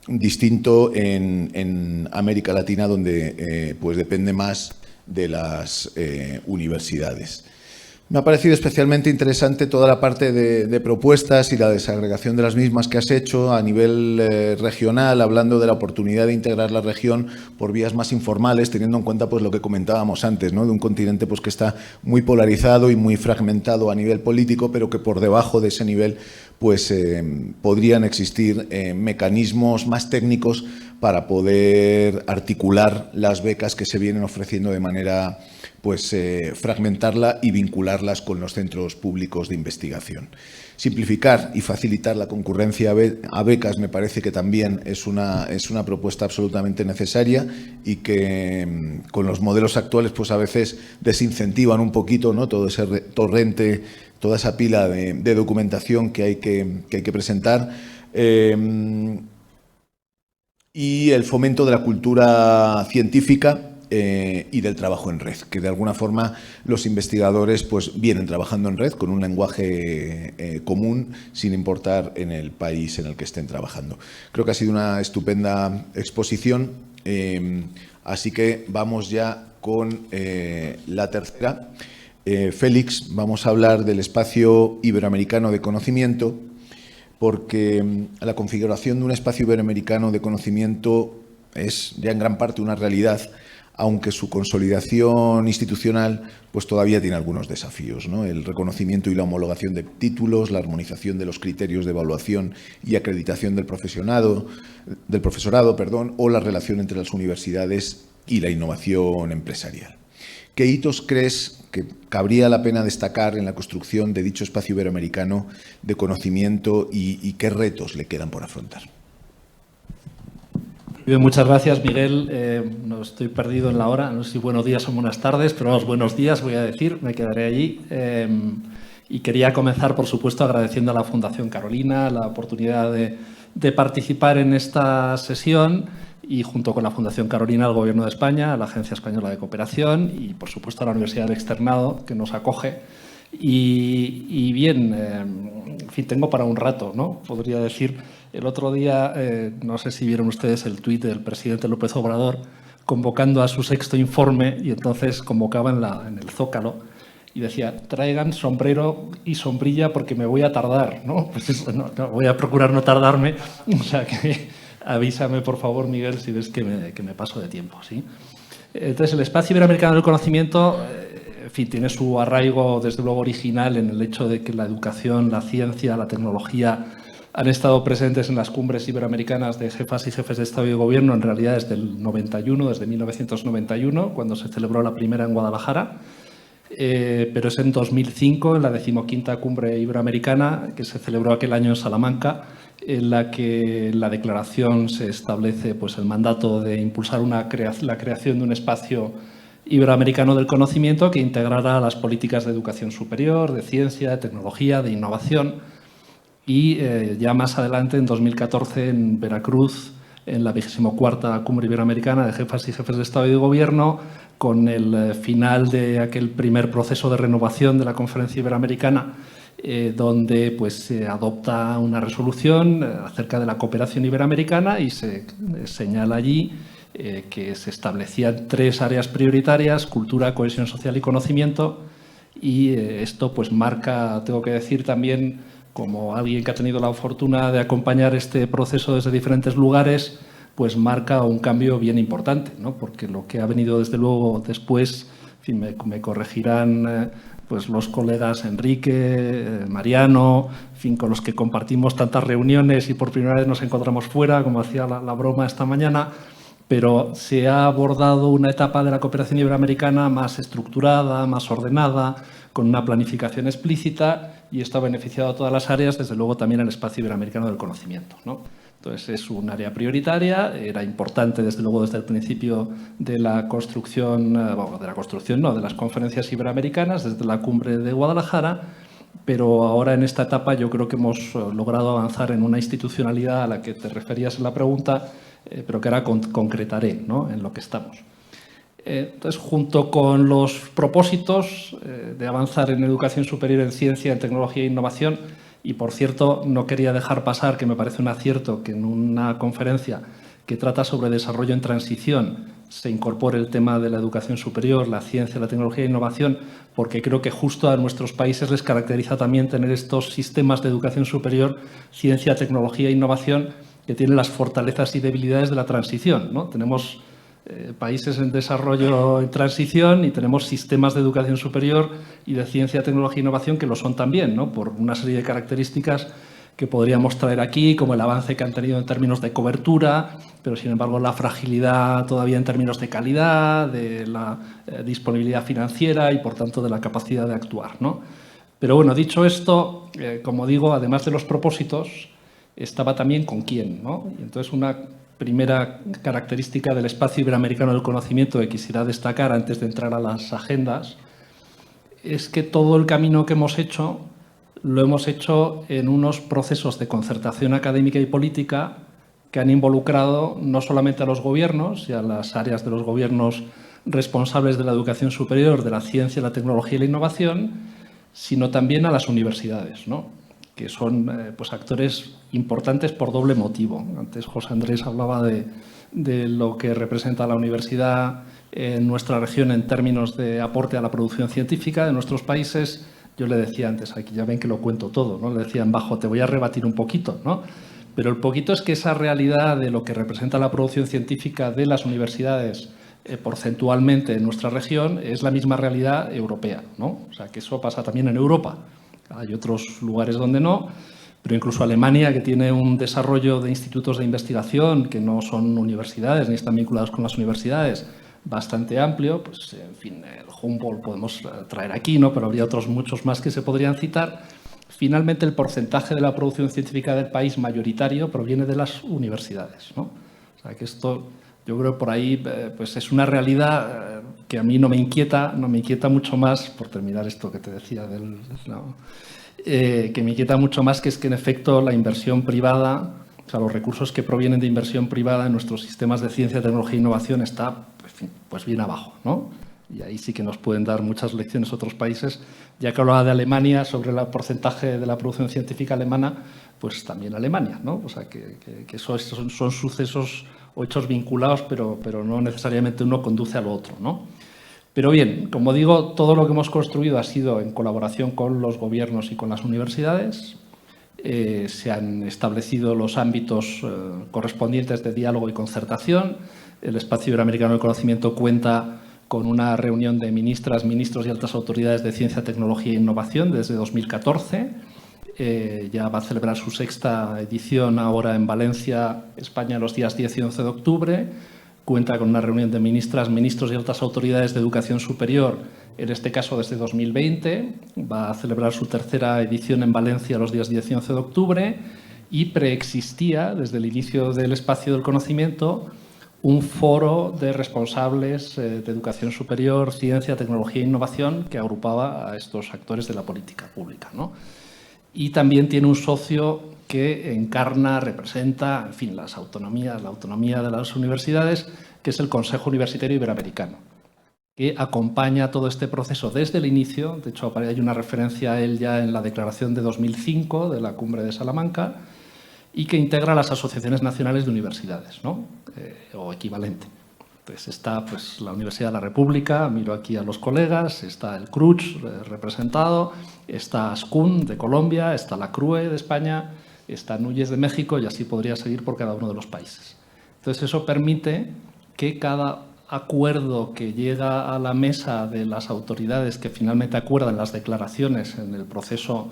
distinto en América Latina, donde pues depende más de las universidades. Me ha parecido especialmente interesante toda la parte de propuestas y la desagregación de las mismas que has hecho a nivel regional, hablando de la oportunidad de integrar la región por vías más informales, teniendo en cuenta pues lo que comentábamos antes, ¿no? De un continente pues que está muy polarizado y muy fragmentado a nivel político, pero que por debajo de ese nivel pues podrían existir mecanismos más técnicos para poder articular las becas que se vienen ofreciendo de manera fragmentarla y vincularlas con los centros públicos de investigación. Simplificar y facilitar la concurrencia a becas me parece que también es una propuesta absolutamente necesaria y que con los modelos actuales pues a veces desincentivan un poquito, ¿no? Todo ese torrente, toda esa pila de documentación que hay que presentar. Y el fomento de la cultura científica y del trabajo en red, que de alguna forma los investigadores pues vienen trabajando en red con un lenguaje común, sin importar en el país en el que estén trabajando. Creo que ha sido una estupenda exposición, así que vamos ya con la tercera. Félix, vamos a hablar del espacio iberoamericano de conocimiento, porque la configuración de un espacio iberoamericano de conocimiento es ya en gran parte una realidad, aunque su consolidación institucional pues todavía tiene algunos desafíos, ¿no? El reconocimiento y la homologación de títulos, la armonización de los criterios de evaluación y acreditación del profesorado, o la relación entre las universidades y la innovación empresarial. ¿Qué hitos crees que cabría la pena destacar en la construcción de dicho espacio iberoamericano de conocimiento y qué retos le quedan por afrontar? Bien, muchas gracias, Miguel. No estoy perdido en la hora, no sé si buenos días o buenas tardes, pero vamos, buenos días voy a decir, me quedaré allí. Y quería comenzar, por supuesto, agradeciendo a la Fundación Carolina la oportunidad de participar en esta sesión y junto con la Fundación Carolina al Gobierno de España, a la Agencia Española de Cooperación y, por supuesto, a la Universidad del Externado, que nos acoge. Y bien, en fin, tengo para un rato, ¿no? Podría decir, el otro día, no sé si vieron ustedes el tuit del presidente López Obrador convocando a su 6º informe y entonces convocaba en el Zócalo y decía, traigan sombrero y sombrilla porque me voy a tardar, ¿no? Pues eso, no, voy a procurar no tardarme, o sea que avísame, por favor, Miguel, si ves que me paso de tiempo, ¿sí? Entonces, el espacio iberoamericano del conocimiento, en fin, tiene su arraigo, desde luego, original en el hecho de que la educación, la ciencia, la tecnología han estado presentes en las cumbres iberoamericanas de jefas y jefes de Estado y de Gobierno, en realidad desde el 91, desde 1991, cuando se celebró la primera en Guadalajara. Pero es en 2005, en la 15ª Cumbre Iberoamericana, que se celebró aquel año en Salamanca, en la que en la declaración se establece pues, el mandato de impulsar la creación de un espacio iberoamericano del conocimiento que integrará las políticas de educación superior, de ciencia, de tecnología, de innovación. Y ya más adelante, en 2014, en Veracruz, en la 24ª Cumbre Iberoamericana de Jefas y Jefes de Estado y de Gobierno, con el final de aquel primer proceso de renovación de la Conferencia Iberoamericana, donde pues, se adopta una resolución acerca de la cooperación iberoamericana y se señala allí que se establecían 3 áreas prioritarias: cultura, cohesión social y conocimiento. Y esto pues marca, tengo que decir también, como alguien que ha tenido la fortuna de acompañar este proceso desde diferentes lugares, pues marca un cambio bien importante, ¿no? Porque lo que ha venido desde luego después, en fin, me corregirán pues los colegas Enrique, Mariano, en fin, con los que compartimos tantas reuniones y por primera vez nos encontramos fuera, como hacía la broma esta mañana, pero se ha abordado una etapa de la cooperación iberoamericana más estructurada, más ordenada, con una planificación explícita, y esto ha beneficiado a todas las áreas, desde luego también al espacio iberoamericano del conocimiento, ¿no? Entonces, es un área prioritaria, era importante desde luego desde el principio de la construcción, de las conferencias iberoamericanas, desde la cumbre de Guadalajara, pero ahora en esta etapa yo creo que hemos logrado avanzar en una institucionalidad a la que te referías en la pregunta, pero que ahora concretaré, ¿no?, en lo que estamos. Entonces, junto con los propósitos de avanzar en educación superior, en ciencia, en tecnología e innovación, y por cierto, no quería dejar pasar, que me parece un acierto que en una conferencia que trata sobre desarrollo en transición se incorpore el tema de la educación superior, la ciencia, la tecnología e innovación, porque creo que justo a nuestros países les caracteriza también tener estos sistemas de educación superior, ciencia, tecnología e innovación, que tienen las fortalezas y debilidades de la transición, ¿no? Tenemos países en desarrollo en transición y tenemos sistemas de educación superior y de ciencia, tecnología e innovación que lo son también, ¿no?, por una serie de características que podríamos traer aquí, como el avance que han tenido en términos de cobertura, pero sin embargo la fragilidad todavía en términos de calidad, de la disponibilidad financiera y por tanto de la capacidad de actuar, ¿no? Pero bueno, dicho esto, como digo, además de los propósitos, estaba también con quién, ¿no? Y entonces una primera característica del espacio iberoamericano del conocimiento que quisiera destacar antes de entrar a las agendas es que todo el camino que hemos hecho lo hemos hecho en unos procesos de concertación académica y política que han involucrado no solamente a los gobiernos y a las áreas de los gobiernos responsables de la educación superior, de la ciencia, la tecnología y la innovación, sino también a las universidades, ¿no?, que son pues actores importantes por doble motivo. Antes José Andrés hablaba de lo que representa la universidad en nuestra región en términos de aporte a la producción científica de nuestros países. Yo le decía antes, aquí ya ven que lo cuento todo, ¿no?, le decía en bajo, te voy a rebatir un poquito, ¿no? Pero el poquito es que esa realidad de lo que representa la producción científica de las universidades porcentualmente en nuestra región es la misma realidad europea, ¿no? O sea, que eso pasa también en Europa. Hay otros lugares donde no, pero incluso Alemania, que tiene un desarrollo de institutos de investigación que no son universidades ni están vinculados con las universidades, bastante amplio, pues en fin, el Humboldt podemos traer aquí, ¿no?, pero habría otros muchos más que se podrían citar. Finalmente, el porcentaje de la producción científica del país mayoritario proviene de las universidades, ¿no? O sea, que esto, yo creo que por ahí pues es una realidad que a mí no me inquieta mucho más, por terminar esto que te decía que me inquieta mucho más, que es que en efecto la inversión privada, o sea, los recursos que provienen de inversión privada en nuestros sistemas de ciencia, tecnología e innovación está pues bien abajo, ¿no? Y ahí sí que nos pueden dar muchas lecciones otros países. Ya que hablaba de Alemania, sobre el porcentaje de la producción científica alemana, pues también Alemania, ¿no? O sea, que eso son sucesos o hechos vinculados, pero no necesariamente uno conduce al otro, ¿no? Pero bien, como digo, todo lo que hemos construido ha sido en colaboración con los gobiernos y con las universidades. Se han establecido los ámbitos correspondientes de diálogo y concertación. El espacio iberoamericano del conocimiento cuenta con una reunión de ministras, ministros y altas autoridades de ciencia, tecnología e innovación desde 2014. Ya va a celebrar su 6ª edición ahora en Valencia, España, los días 10 y 11 de octubre. Cuenta con una reunión de ministras, ministros y altas autoridades de educación superior, en este caso desde 2020. Va a celebrar su 3ª edición en Valencia los días 10 y 11 de octubre. Y preexistía, desde el inicio del espacio del conocimiento, un foro de responsables de educación superior, ciencia, tecnología e innovación que agrupaba a estos actores de la política pública, ¿no? Y también tiene un socio que encarna, representa, en fin, la autonomía de las universidades, que es el Consejo Universitario Iberoamericano. que acompaña todo este proceso desde el inicio. De hecho, hay una referencia a él ya en la declaración de 2005 de la Cumbre de Salamanca, y que integra las asociaciones nacionales de universidades, ¿no? O equivalente. Entonces está pues, la Universidad de la República, miro aquí a los colegas, está el CRUCH representado, está ASCUN de Colombia, está la CRUE de España, está NUYES de México, y así podría seguir por cada uno de los países. Entonces eso permite que cada acuerdo que llega a la mesa de las autoridades que finalmente acuerdan las declaraciones en el proceso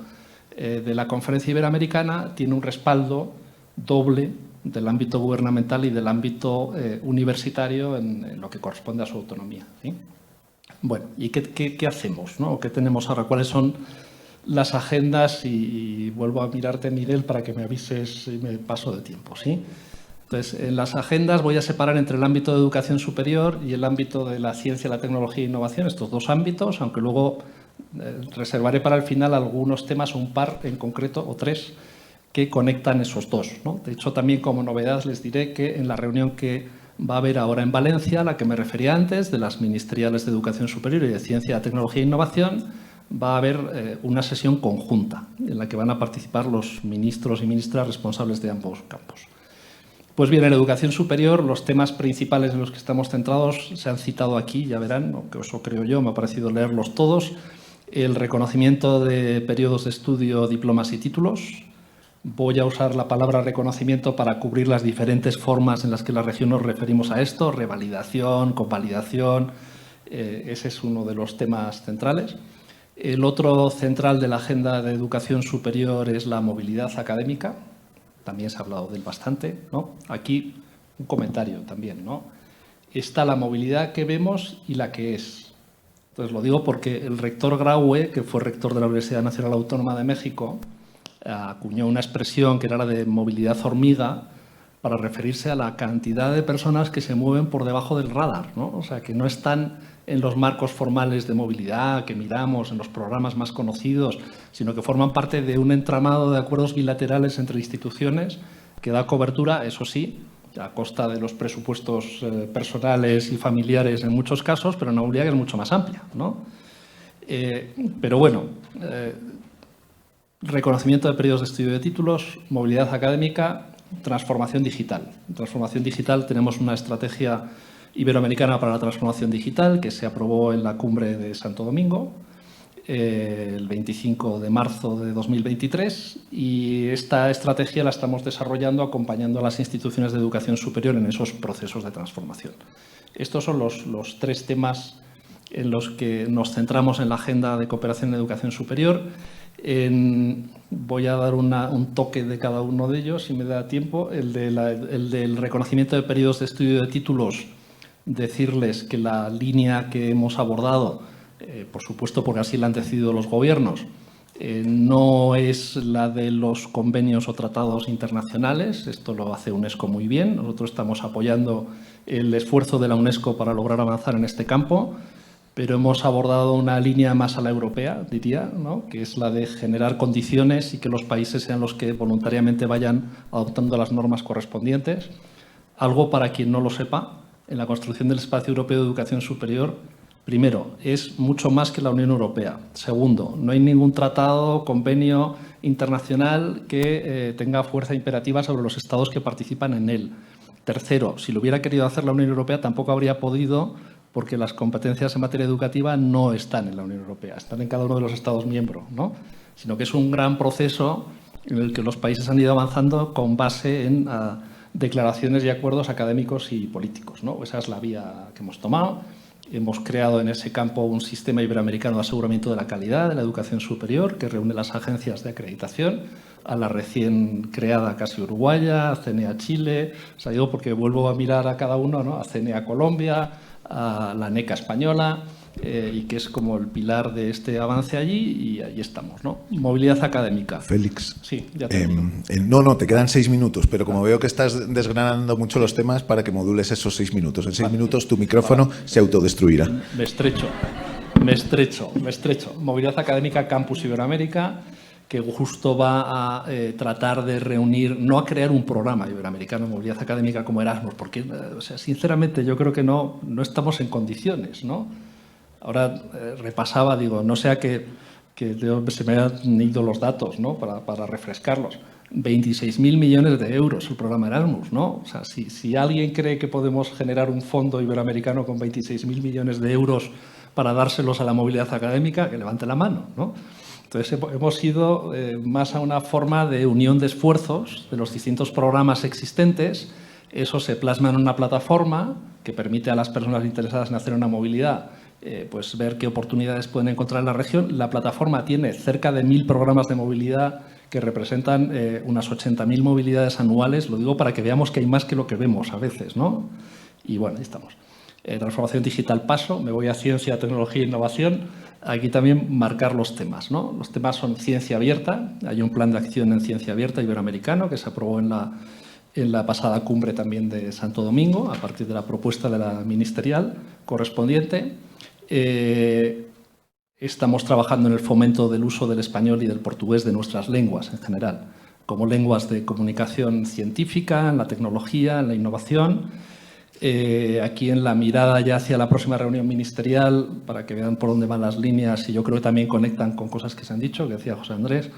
de la Conferencia Iberoamericana tiene un respaldo doble del ámbito gubernamental y del ámbito universitario en lo que corresponde a su autonomía, ¿sí? Bueno, ¿y qué hacemos, ¿no? ¿Qué tenemos ahora? ¿Cuáles son las agendas? Y vuelvo a mirarte, Miguel, para que me avises si me paso de tiempo, ¿sí? Entonces, en las agendas voy a separar entre el ámbito de educación superior y el ámbito de la ciencia, la tecnología e innovación, estos dos ámbitos, aunque luego reservaré para el final algunos temas, un par en concreto, o tres, que conectan esos dos, ¿no? De hecho, también como novedad les diré que en la reunión que va a haber ahora en Valencia, a la que me refería antes, de las ministeriales de Educación Superior y de Ciencia, Tecnología e Innovación, va a haber una sesión conjunta en la que van a participar los ministros y ministras responsables de ambos campos. Pues bien, en educación superior, los temas principales en los que estamos centrados se han citado aquí, ya verán, que eso creo yo, me ha parecido leerlos todos. El reconocimiento de periodos de estudio, diplomas y títulos. Voy a usar la palabra reconocimiento para cubrir las diferentes formas en las que la región nos referimos a esto, revalidación, convalidación, ese es uno de los temas centrales. El otro central de la agenda de educación superior es la movilidad académica, también se ha hablado de él bastante, ¿no? Aquí un comentario también, ¿no? Está la movilidad que vemos y la que es. Entonces lo digo porque el rector Graue, que fue rector de la Universidad Nacional Autónoma de México, acuñó una expresión que era la de movilidad hormiga para referirse a la cantidad de personas que se mueven por debajo del radar, ¿no? O sea, que no están en los marcos formales de movilidad que miramos en los programas más conocidos, sino que forman parte de un entramado de acuerdos bilaterales entre instituciones que da cobertura, eso sí, a costa de los presupuestos personales y familiares en muchos casos, pero una movilidad que es mucho más amplia, ¿no? Pero bueno, reconocimiento de periodos de estudio de títulos, movilidad académica, transformación digital. En transformación digital tenemos una estrategia iberoamericana para la transformación digital que se aprobó en la cumbre de Santo Domingo el 25 de marzo de 2023 y esta estrategia la estamos desarrollando acompañando a las instituciones de educación superior en esos procesos de transformación. Estos son los tres temas en los que nos centramos en la agenda de cooperación en educación superior. Voy a dar un toque de cada uno de ellos, si me da tiempo. El del reconocimiento de periodos de estudio de títulos, decirles que la línea que hemos abordado, por supuesto porque así la han decidido los gobiernos, no es la de los convenios o tratados internacionales. Esto lo hace UNESCO muy bien. Nosotros estamos apoyando el esfuerzo de la UNESCO para lograr avanzar en este campo, pero hemos abordado una línea más a la europea, diría, ¿no? Que es la de generar condiciones y que los países sean los que voluntariamente vayan adoptando las normas correspondientes. Algo, para quien no lo sepa, en la construcción del espacio europeo de educación superior, primero, es mucho más que la Unión Europea. Segundo, no hay ningún tratado, convenio internacional que tenga fuerza imperativa sobre los estados que participan en él. Tercero, si lo hubiera querido hacer la Unión Europea, tampoco habría podido, porque las competencias en materia educativa no están en la Unión Europea, están en cada uno de los Estados miembros, ¿no? Sino que es un gran proceso en el que los países han ido avanzando con base en declaraciones y acuerdos académicos y políticos, ¿no? Esa es la vía que hemos tomado. Hemos creado en ese campo un sistema iberoamericano de aseguramiento de la calidad de la educación superior que reúne las agencias de acreditación, a la recién creada casi uruguaya, a CNA Chile, o sea, digo porque vuelvo a mirar a cada uno, ¿no? A CNA Colombia, a la NECA española, y que es como el pilar de este avance allí, y ahí estamos, ¿no? Movilidad académica. Félix. Sí, ya termino. No, te quedan 6 minutos, pero como veo que estás desgranando mucho los temas, para que modules esos 6 minutos. En 6 minutos tu micrófono se autodestruirá. Me estrecho. Movilidad académica Campus Iberoamérica, que justo va a tratar de reunir, no a crear un programa iberoamericano de movilidad académica como Erasmus, porque, o sea, sinceramente, yo creo que no estamos en condiciones, ¿no? Ahora repasaba, digo, no sea que se me hayan ido los datos, ¿no? Para refrescarlos. 26.000 millones de euros el programa Erasmus, ¿no? O sea, si alguien cree que podemos generar un fondo iberoamericano con 26.000 millones de euros para dárselos a la movilidad académica, que levante la mano, ¿no? Entonces, hemos ido más a una forma de unión de esfuerzos de los distintos programas existentes. Eso se plasma en una plataforma que permite a las personas interesadas en hacer una movilidad pues ver qué oportunidades pueden encontrar en la región. La plataforma tiene cerca de 1.000 programas de movilidad que representan unas 80.000 movilidades anuales. Lo digo para que veamos que hay más que lo que vemos a veces, ¿no? Y bueno, ahí estamos. Transformación digital paso, me voy a ciencia, tecnología e innovación. Aquí también marcar los temas, ¿no? Los temas son ciencia abierta. Hay un plan de acción en ciencia abierta iberoamericano que se aprobó en la pasada cumbre también de Santo Domingo, a partir de la propuesta de la ministerial correspondiente. Estamos trabajando en el fomento del uso del español y del portugués de nuestras lenguas en general, como lenguas de comunicación científica, en la tecnología, en la innovación. Aquí en la mirada ya hacia la próxima reunión ministerial, para que vean por dónde van las líneas, y yo creo que también conectan con cosas que se han dicho, que decía José Andrés,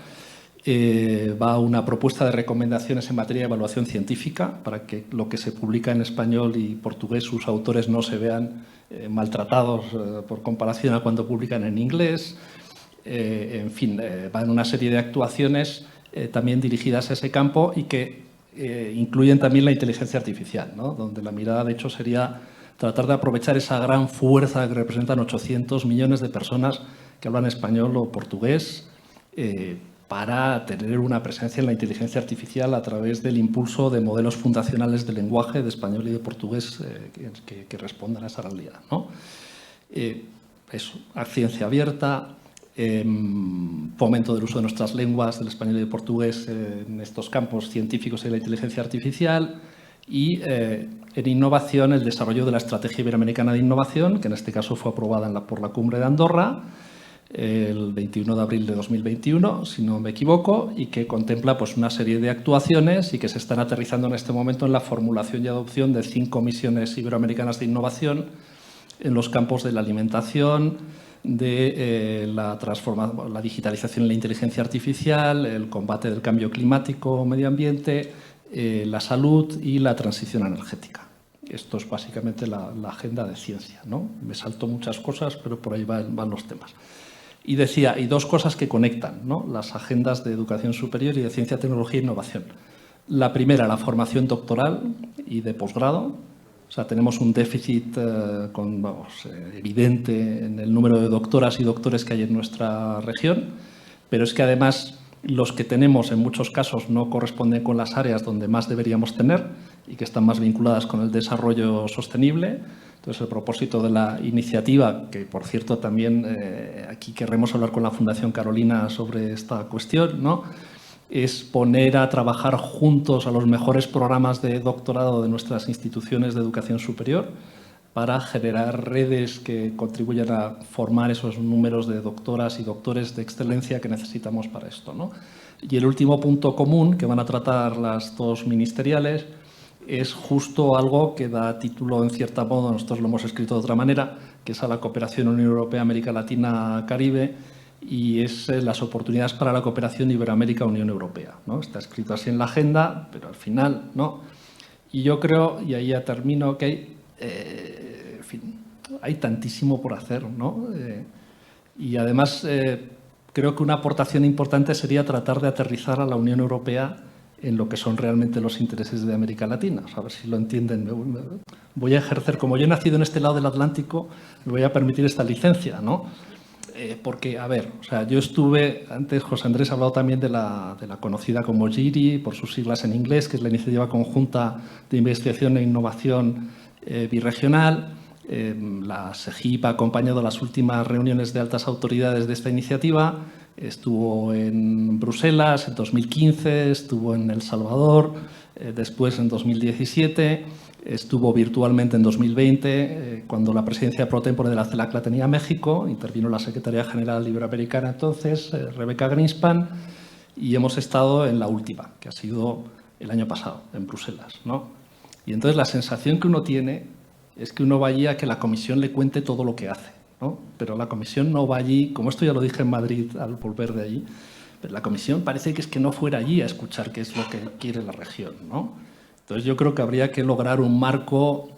va una propuesta de recomendaciones en materia de evaluación científica para que lo que se publica en español y portugués, sus autores no se vean maltratados por comparación a cuando publican en inglés. En fin, van una serie de actuaciones también dirigidas a ese campo y que incluyen también la inteligencia artificial, ¿no? Donde la mirada, de hecho, sería tratar de aprovechar esa gran fuerza que representan 800 millones de personas que hablan español o portugués para tener una presencia en la inteligencia artificial a través del impulso de modelos fundacionales de lenguaje de español y de portugués que respondan a esa realidad, ¿no? Eso, ciencia abierta, fomento del uso de nuestras lenguas, del español y del portugués en estos campos científicos y de la inteligencia artificial, y en innovación el desarrollo de la Estrategia Iberoamericana de Innovación, que en este caso fue aprobada por la Cumbre de Andorra el 21 de abril de 2021, si no me equivoco, y que contempla pues, una serie de actuaciones y que se están aterrizando en este momento en la formulación y adopción de 5 misiones iberoamericanas de innovación en los campos de la alimentación, de la digitalización y la inteligencia artificial, el combate del cambio climático o medio ambiente, la salud y la transición energética. Esto es básicamente la agenda de ciencia, ¿no? Me salto muchas cosas, pero por ahí van los temas. Y decía, hay 2 cosas que conectan, ¿no? Las agendas de educación superior y de ciencia, tecnología e innovación. La primera, la formación doctoral y de posgrado. O sea, tenemos un déficit evidente en el número de doctoras y doctores que hay en nuestra región, pero es que además los que tenemos en muchos casos no corresponden con las áreas donde más deberíamos tener y que están más vinculadas con el desarrollo sostenible. Entonces, el propósito de la iniciativa, que por cierto también aquí querremos hablar con la Fundación Carolina sobre esta cuestión, ¿no?, es poner a trabajar juntos a los mejores programas de doctorado de nuestras instituciones de educación superior para generar redes que contribuyan a formar esos números de doctoras y doctores de excelencia que necesitamos para esto, ¿no? Y el último punto común que van a tratar las 2 ministeriales es justo algo que da título, en cierta modo, nosotros lo hemos escrito de otra manera, que es a la cooperación Unión Europea, América Latina, Caribe, y es las oportunidades para la cooperación Iberoamérica-Unión Europea, ¿no? Está escrito así en la agenda, pero al final, ¿no? Y yo creo, y ahí ya termino, que en fin, hay tantísimo por hacer, ¿no? Y además creo que una aportación importante sería tratar de aterrizar a la Unión Europea en lo que son realmente los intereses de América Latina. O sea, a ver si lo entienden. Voy a ejercer, como yo he nacido en este lado del Atlántico, me voy a permitir esta licencia, ¿no? Porque, a ver, o sea, yo estuve, antes José Andrés ha hablado también de la conocida como GIRI, por sus siglas en inglés, que es la Iniciativa Conjunta de Investigación e Innovación Birregional. La SEGIP ha acompañado las últimas reuniones de altas autoridades de esta iniciativa. Estuvo en Bruselas en 2015, estuvo en El Salvador, después en 2017, estuvo virtualmente en 2020, cuando la presidencia pro tempore de la CELAC la tenía México, intervino la Secretaría General Iberoamericana entonces, Rebecca Greenspan, y hemos estado en la última, que ha sido el año pasado, en Bruselas, ¿no? Y entonces la sensación que uno tiene es que uno va allí a que la Comisión le cuente todo lo que hace, ¿no? Pero la Comisión no va allí, como esto ya lo dije en Madrid al volver de allí, pero la Comisión parece que es que no fuera allí a escuchar qué es lo que quiere la región, ¿no? Entonces yo creo que habría que lograr un marco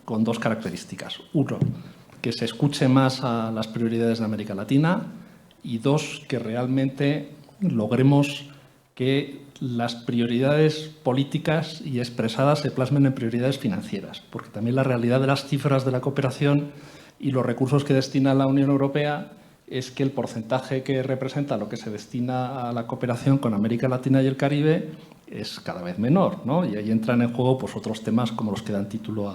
con dos características. Uno, que se escuche más a las prioridades de América Latina, y dos, que realmente logremos que las prioridades políticas y expresadas se plasmen en prioridades financieras, porque también la realidad de las cifras de la cooperación y los recursos que destina la Unión Europea es que el porcentaje que representa lo que se destina a la cooperación con América Latina y el Caribe es cada vez menor, ¿no? Y ahí entran en juego pues, otros temas como los que dan título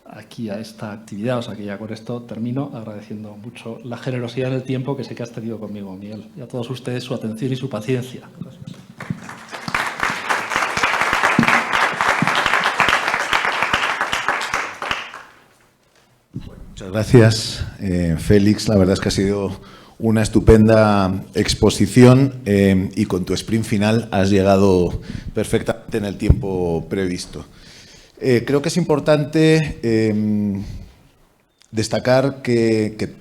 aquí a esta actividad. O sea que ya con esto termino agradeciendo mucho la generosidad del tiempo que sé que has tenido conmigo, Miguel, y a todos ustedes su atención y su paciencia. Gracias. Muchas gracias, Félix. La verdad es que ha sido una estupenda exposición y con tu sprint final has llegado perfectamente en el tiempo previsto. Creo que es importante destacar que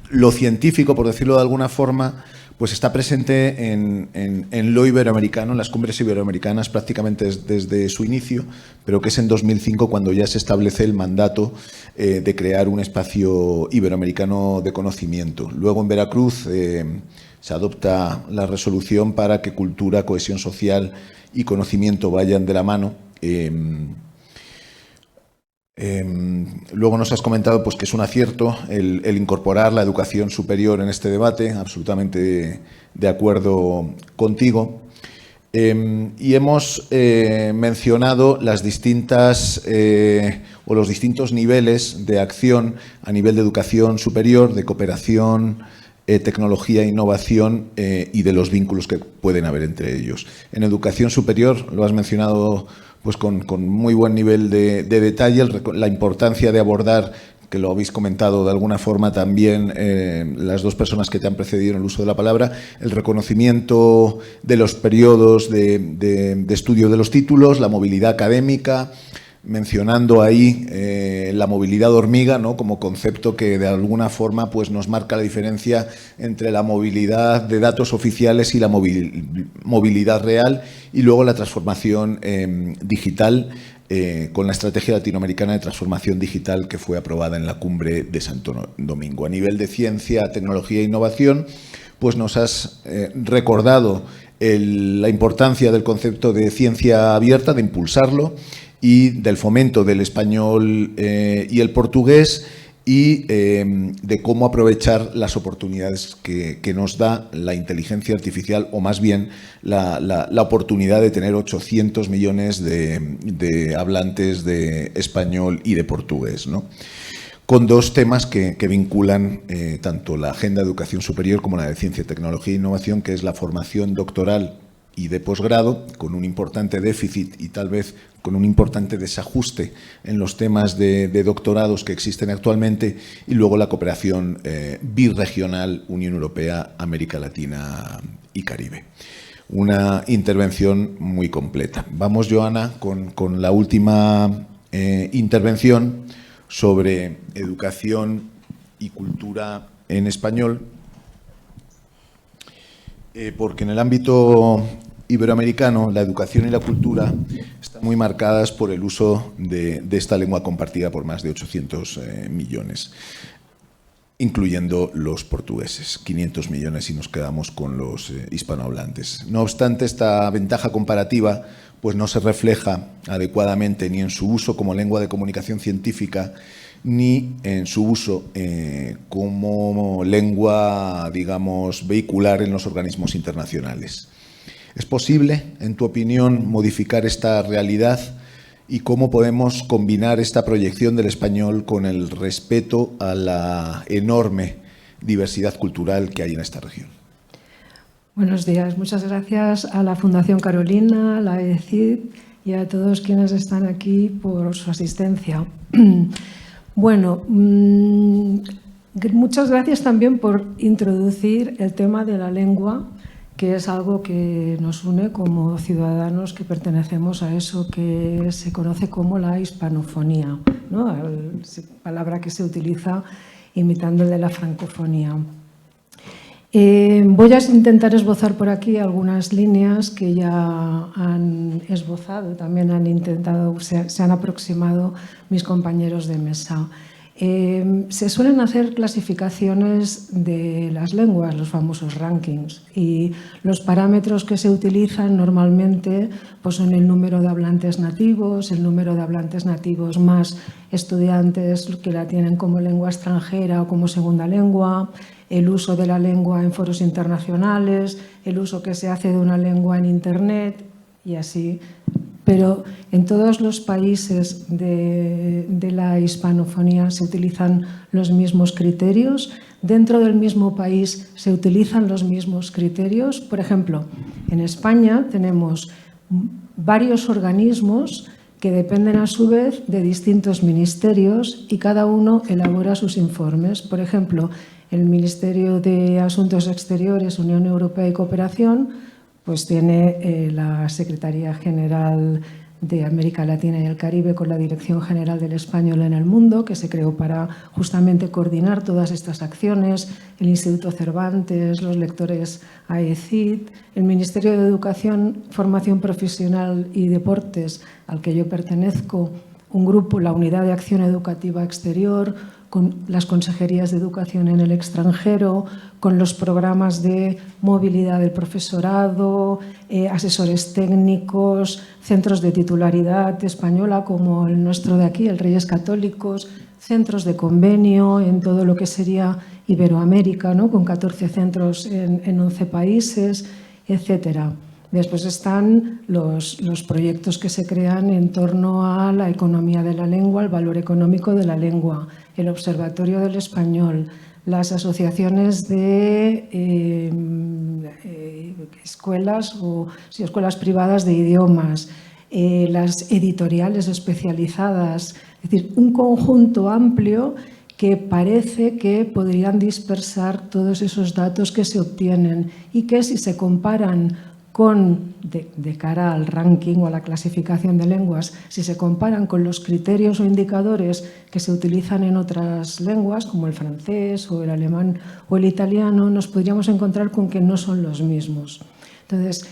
lo científico, por decirlo de alguna forma, pues está presente en lo iberoamericano, en las cumbres iberoamericanas prácticamente desde su inicio, pero que es en 2005 cuando ya se establece el mandato de crear un espacio iberoamericano de conocimiento. Luego en Veracruz se adopta la resolución para que cultura, cohesión social y conocimiento vayan de la mano. Luego nos has comentado pues, que es un acierto el incorporar la educación superior en este debate, absolutamente de acuerdo contigo. Y hemos mencionado las distintas o los distintos niveles de acción a nivel de educación superior, de cooperación, tecnología, innovación y de los vínculos que pueden haber entre ellos. En educación superior, lo has mencionado pues con muy buen nivel de detalle, la importancia de abordar, que lo habéis comentado de alguna forma también las dos personas que te han precedido en el uso de la palabra, el reconocimiento de los periodos de estudio de los títulos, la movilidad académica, mencionando ahí la movilidad hormiga, ¿no? Como concepto que de alguna forma pues, nos marca la diferencia entre la movilidad de datos oficiales y la movilidad real, y luego la transformación digital con la Estrategia Latinoamericana de Transformación Digital que fue aprobada en la Cumbre de Santo Domingo. A nivel de ciencia, tecnología e innovación, pues nos has recordado la importancia del concepto de ciencia abierta, de impulsarlo, y del fomento del español y el portugués, y de cómo aprovechar las oportunidades que nos da la inteligencia artificial, o más bien la oportunidad de tener 800 millones de hablantes de español y de portugués, ¿no? Con dos temas que vinculan tanto la agenda de educación superior como la de ciencia, tecnología e innovación, que es la formación doctoral y de posgrado, con un importante déficit y tal vez con un importante desajuste en los temas de doctorados que existen actualmente, y luego la cooperación birregional Unión Europea, América Latina y Caribe. Una intervención muy completa. Vamos, Joana, con la última intervención sobre educación y cultura en español, porque en el ámbito iberoamericano la educación y la cultura están muy marcadas por el uso de esta lengua compartida por más de 800 millones, incluyendo los portugueses, 500 millones si nos quedamos con los hispanohablantes. No obstante, esta ventaja comparativa pues no se refleja adecuadamente ni en su uso como lengua de comunicación científica, ni en su uso como lengua, digamos, vehicular en los organismos internacionales. ¿Es posible, en tu opinión, modificar esta realidad? ¿Y cómo podemos combinar esta proyección del español con el respeto a la enorme diversidad cultural que hay en esta región? Buenos días. Muchas gracias a la Fundación Carolina, a la EDCID y a todos quienes están aquí por su asistencia. Bueno, muchas gracias también por introducir el tema de la lengua, que es algo que nos une como ciudadanos que pertenecemos a eso que se conoce como la hispanofonía, ¿no? Palabra que se utiliza imitando el de la francofonía. Voy a intentar esbozar por aquí algunas líneas que ya han esbozado, también han intentado, se han aproximado mis compañeros de mesa. Se suelen hacer clasificaciones de las lenguas, los famosos rankings, y los parámetros que se utilizan normalmente pues son el número de hablantes nativos, el número de hablantes nativos más estudiantes que la tienen como lengua extranjera o como segunda lengua, el uso de la lengua en foros internacionales, el uso que se hace de una lengua en Internet y así. Pero en todos los países de la hispanofonía se utilizan los mismos criterios. Dentro del mismo país se utilizan los mismos criterios. Por ejemplo, en España tenemos varios organismos que dependen a su vez de distintos ministerios y cada uno elabora sus informes. Por ejemplo, el Ministerio de Asuntos Exteriores, Unión Europea y Cooperación pues tiene la Secretaría General de América Latina y el Caribe con la Dirección General del Español en el Mundo, que se creó para justamente coordinar todas estas acciones, el Instituto Cervantes, los lectores AECID, el Ministerio de Educación, Formación Profesional y Deportes, al que yo pertenezco, un grupo, la Unidad de Acción Educativa Exterior, con las consejerías de educación en el extranjero, con los programas de movilidad del profesorado, asesores técnicos, centros de titularidad española como el nuestro de aquí, el Reyes Católicos, centros de convenio en todo lo que sería Iberoamérica, ¿no? Con 14 centros en 11 países, etcétera. Después están los proyectos que se crean en torno a la economía de la lengua, el valor económico de la lengua, el Observatorio del Español, las asociaciones de escuelas o escuelas privadas de idiomas, las editoriales especializadas, es decir, un conjunto amplio que parece que podrían dispersar todos esos datos que se obtienen y que si se comparan de cara al ranking o a la clasificación de lenguas, si se comparan con los criterios o indicadores que se utilizan en otras lenguas, como el francés o el alemán o el italiano, nos podríamos encontrar con que no son los mismos. Entonces,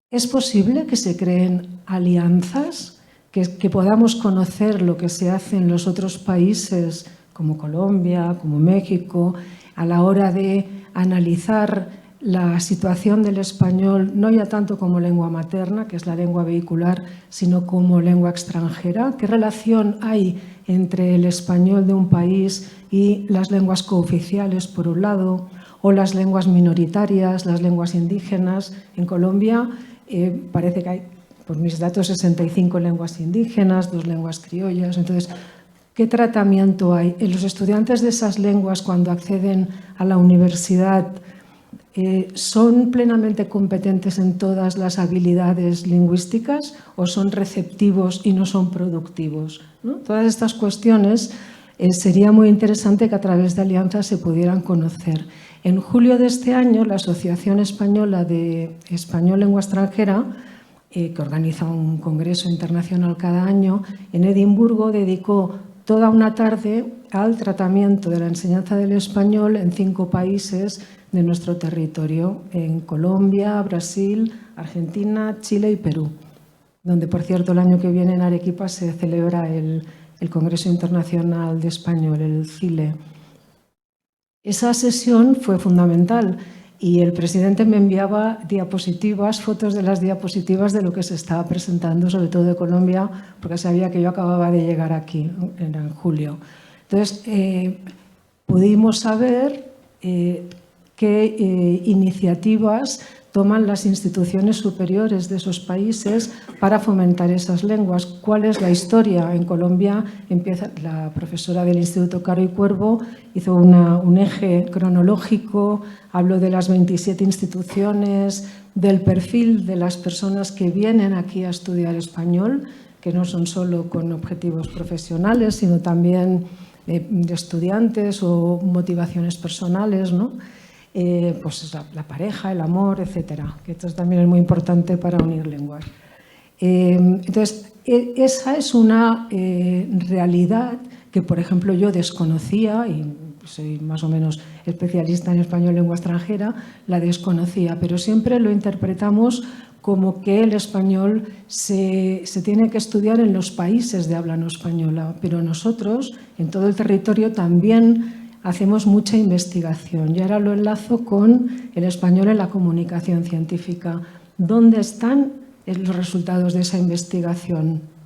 es posible que se creen alianzas, que podamos conocer lo que se hace en los otros países, como Colombia, como México, a la hora de analizar la situación del español, no ya tanto como lengua materna, que es la lengua vehicular, sino como lengua extranjera. ¿Qué relación hay entre el español de un país y las lenguas cooficiales, por un lado, o las lenguas minoritarias, las lenguas indígenas? En Colombia parece que hay, por mis datos, 65 lenguas indígenas, 2 lenguas criollas. Entonces, ¿qué tratamiento hay? ¿En los estudiantes de esas lenguas, cuando acceden a la universidad, son plenamente competentes en todas las habilidades lingüísticas o son receptivos y no son productivos, ¿no? Todas estas cuestiones sería muy interesante que a través de alianzas se pudieran conocer. En julio de este año, la Asociación Española de Español Lengua Extranjera, que organiza un congreso internacional cada año, en Edimburgo dedicó toda una tarde al tratamiento de la enseñanza del español en 5 países de nuestro territorio, en Colombia, Brasil, Argentina, Chile y Perú, donde, por cierto, el año que viene en Arequipa se celebra el Congreso Internacional de Español, el CILE. Esa sesión fue fundamental y el presidente me enviaba diapositivas, fotos de las diapositivas de lo que se estaba presentando, sobre todo de Colombia, porque sabía que yo acababa de llegar aquí, era en julio. Entonces, pudimos saber qué iniciativas toman las instituciones superiores de esos países para fomentar esas lenguas. ¿Cuál es la historia? En Colombia empieza la profesora del Instituto Caro y Cuervo, hizo un eje cronológico, habló de las 27 instituciones, del perfil de las personas que vienen aquí a estudiar español, que no son solo con objetivos profesionales, sino también de estudiantes o motivaciones personales, ¿no? Pues la pareja, el amor, etcétera, que esto también es muy importante para unir lenguas. Entonces, esa es una realidad que que, por ejemplo, yo desconocía, y soy más o menos especialista en español lengua extranjera, la desconocía, pero siempre lo interpretamos como que el español se tiene que estudiar en los países de habla no española, pero nosotros, en todo el territorio, también hacemos mucha investigación. Y ahora lo enlazo con el español en la comunicación científica. ¿Dónde están los resultados de esa investigación?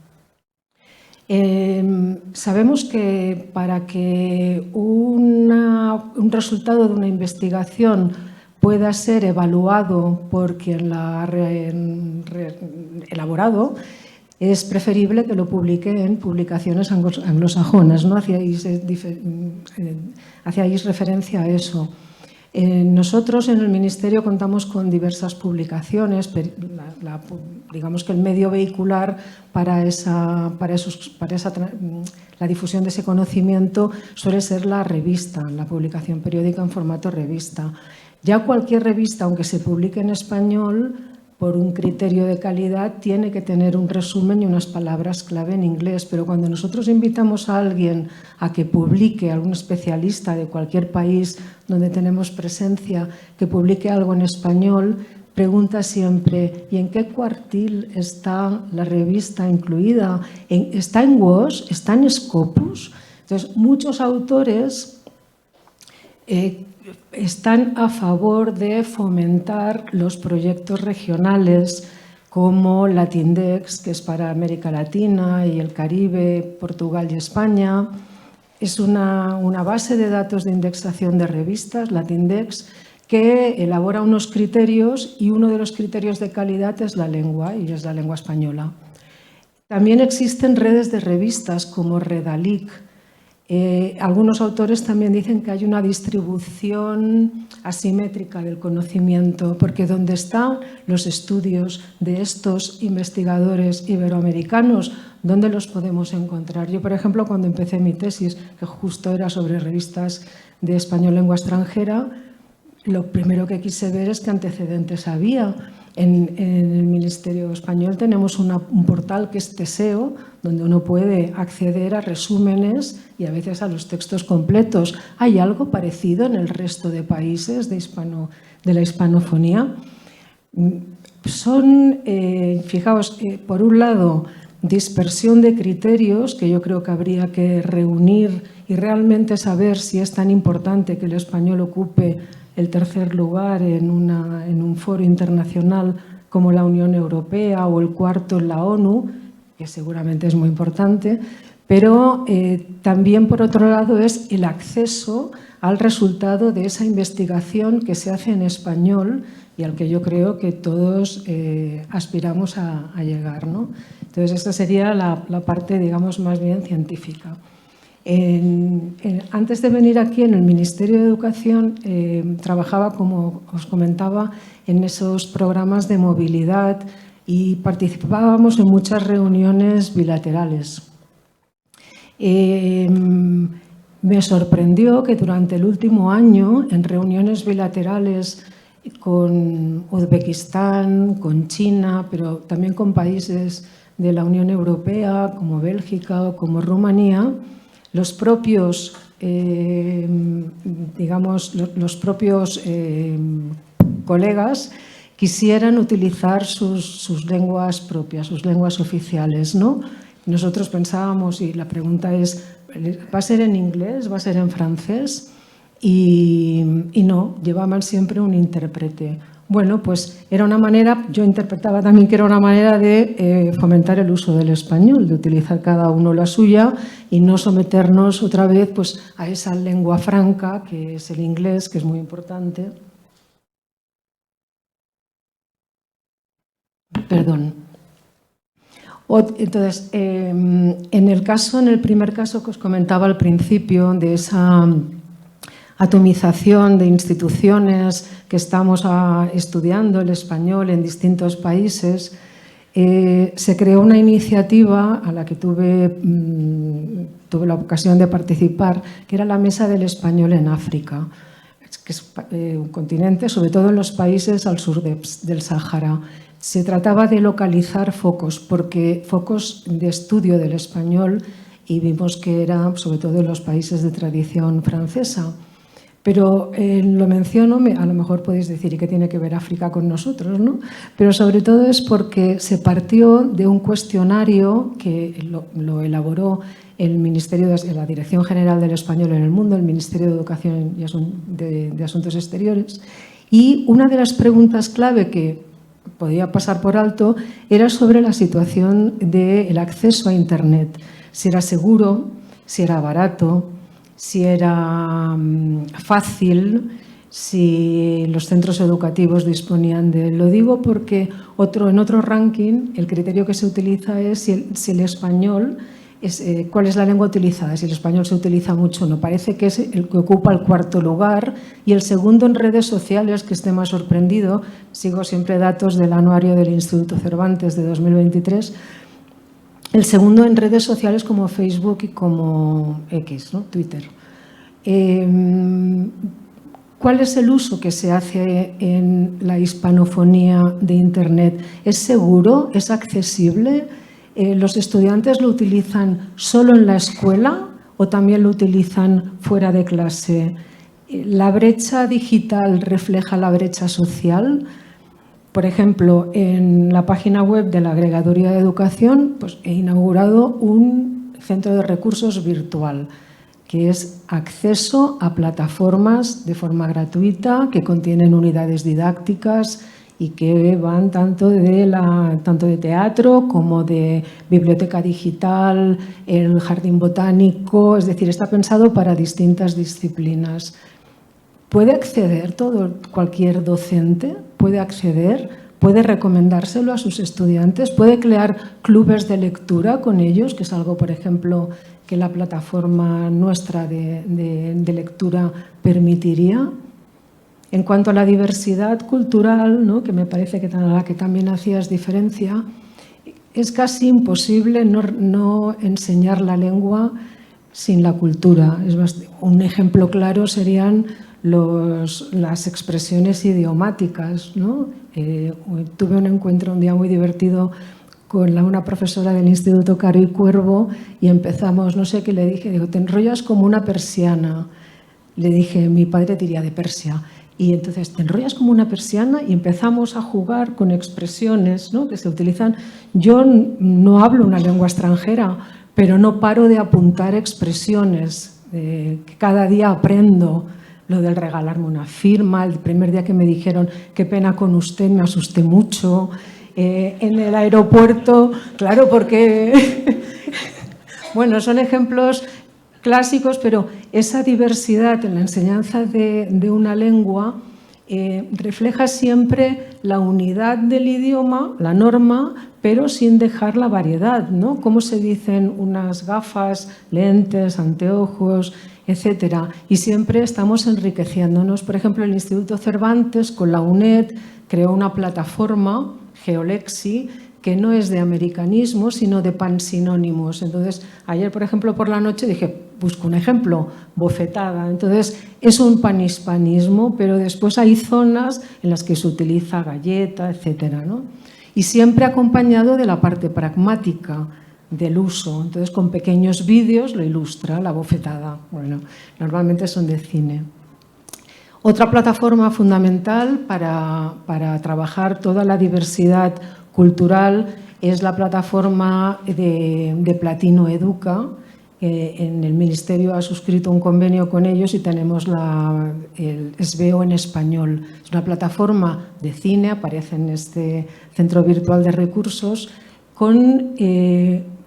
Sabemos que para que un resultado de una investigación pueda ser evaluado por quien la ha elaborado, es preferible que lo publique en publicaciones anglosajonas, ¿no? Hacíais referencia a eso. Nosotros en el Ministerio contamos con diversas publicaciones, digamos que el medio vehicular para la difusión de ese conocimiento suele ser la revista, la publicación periódica en formato revista. Ya cualquier revista, aunque se publique en español, por un criterio de calidad, tiene que tener un resumen y unas palabras clave en inglés. Pero cuando nosotros invitamos a alguien a que publique, a algún especialista de cualquier país donde tenemos presencia, que publique algo en español, pregunta siempre: ¿y en qué cuartil está la revista incluida? ¿Está en WOS? ¿Está en Scopus? Entonces, muchos autores están a favor de fomentar los proyectos regionales como Latindex, que es para América Latina y el Caribe, Portugal y España. Es una base de datos de indexación de revistas, Latindex, que elabora unos criterios, y uno de los criterios de calidad es la lengua, y es la lengua española. También existen redes de revistas como Redalic. Algunos autores también dicen que hay una distribución asimétrica del conocimiento, porque donde están los estudios de estos investigadores iberoamericanos, ¿dónde los podemos encontrar? Yo, por ejemplo, cuando empecé mi tesis, que justo era sobre revistas de español lengua extranjera, lo primero que quise ver es qué antecedentes había. En el Ministerio Español tenemos un portal que es Teseo, donde uno puede acceder a resúmenes y a veces a los textos completos. ¿Hay algo parecido en el resto de países de la hispanofonía? Fijaos, por un lado, dispersión de criterios que yo creo que habría que reunir y realmente saber si es tan importante que el español ocupe el tercer lugar en un foro internacional como la Unión Europea, o el cuarto en la ONU, que seguramente es muy importante, pero también, por otro lado, es el acceso al resultado de esa investigación que se hace en español y al que yo creo que todos aspiramos a llegar, ¿no? Entonces, esta sería la parte, digamos, más bien científica. Antes de venir aquí, en el Ministerio de Educación, trabajaba, como os comentaba, en esos programas de movilidad y participábamos en muchas reuniones bilaterales. Me sorprendió que durante el último año, en reuniones bilaterales con Uzbekistán, con China, pero también con países de la Unión Europea, como Bélgica o como Rumanía, los propios, colegas quisieran utilizar sus lenguas propias, sus lenguas oficiales, ¿no? Nosotros pensábamos, y la pregunta es, ¿va a ser en inglés? ¿Va a ser en francés? Y no, llevaban siempre un intérprete. Bueno, pues era una manera, yo interpretaba también que era una manera de fomentar el uso del español, de utilizar cada uno la suya y no someternos otra vez pues, a esa lengua franca que es el inglés, que es muy importante. Perdón. Entonces, en el primer caso que os comentaba al principio, de esa atomización de instituciones que estamos estudiando el español en distintos países, se creó una iniciativa a la que tuve la ocasión de participar, que era la Mesa del Español en África, que es un continente, sobre todo en los países al sur del Sáhara. Se trataba de localizar focos de estudio del español y vimos que era sobre todo en los países de tradición francesa. Pero lo menciono, a lo mejor podéis decir, ¿y qué tiene que ver África con nosotros?, ¿no? Pero sobre todo es porque se partió de un cuestionario que lo elaboró el Ministerio de la Dirección General del Español en el Mundo, el Ministerio de Educación y de Asuntos Exteriores, y una de las preguntas clave que podía pasar por alto era sobre la situación del acceso a Internet, si era seguro, si era barato, si era fácil, si los centros educativos disponían de... Lo digo porque en otro ranking el criterio que se utiliza es si el español, cuál es la lengua utilizada, si el español se utiliza mucho o no. Parece que es el que ocupa el cuarto lugar y el segundo en redes sociales, que esté más sorprendido, sigo siempre datos del anuario del Instituto Cervantes de 2023, el segundo en redes sociales como Facebook y como X, ¿no? Twitter. ¿Cuál es el uso que se hace en la hispanofonía de Internet? ¿Es seguro? ¿Es accesible? ¿Los estudiantes lo utilizan solo en la escuela o también lo utilizan fuera de clase? ¿La brecha digital refleja la brecha social? Por ejemplo, en la página web de la Agregaduría de Educación, pues he inaugurado un centro de recursos virtual, que es acceso a plataformas de forma gratuita que contienen unidades didácticas y que van tanto de teatro como de biblioteca digital, el jardín botánico, es decir, está pensado para distintas disciplinas. ¿Puede acceder cualquier docente? ¿Puede acceder? ¿Puede recomendárselo a sus estudiantes? ¿Puede crear clubes de lectura con ellos? Que es algo, por ejemplo, que la plataforma nuestra de lectura permitiría. En cuanto a la diversidad cultural, ¿no?, que me parece que a la que también hacías diferencia, es casi imposible no enseñar la lengua sin la cultura. Un ejemplo claro serían las expresiones idiomáticas, ¿no? Tuve un encuentro un día muy divertido con una profesora del Instituto Caro y Cuervo y empezamos, no sé qué le dije, digo, te enrollas como una persiana. Le dije, mi padre diría de Persia. Y entonces, te enrollas como una persiana y empezamos a jugar con expresiones, ¿no?, que se utilizan. Yo no hablo una lengua extranjera, pero no paro de apuntar expresiones que cada día aprendo. Lo del regalarme una firma, el primer día que me dijeron qué pena con usted, me asusté mucho. En el aeropuerto, claro, porque bueno, son ejemplos clásicos, pero esa diversidad en la enseñanza de una lengua refleja siempre la unidad del idioma, la norma, pero sin dejar la variedad, ¿no? Cómo se dicen unas gafas, lentes, anteojos, etcétera. Y siempre estamos enriqueciéndonos. Por ejemplo, el Instituto Cervantes con la UNED creó una plataforma, Geolexi, que no es de americanismo, sino de pansinónimos. Entonces, ayer, por ejemplo, por la noche dije, busco un ejemplo, bofetada. Entonces, es un panhispanismo, pero después hay zonas en las que se utiliza galleta, etcétera, ¿no? Y siempre acompañado de la parte pragmática del uso. Entonces, con pequeños vídeos lo ilustra la bofetada. Bueno, normalmente son de cine. Otra plataforma fundamental para trabajar toda la diversidad cultural es la plataforma de Platino Educa. En el Ministerio ha suscrito un convenio con ellos y tenemos el SVO en español. Es una plataforma de cine, aparece en este centro virtual de recursos, con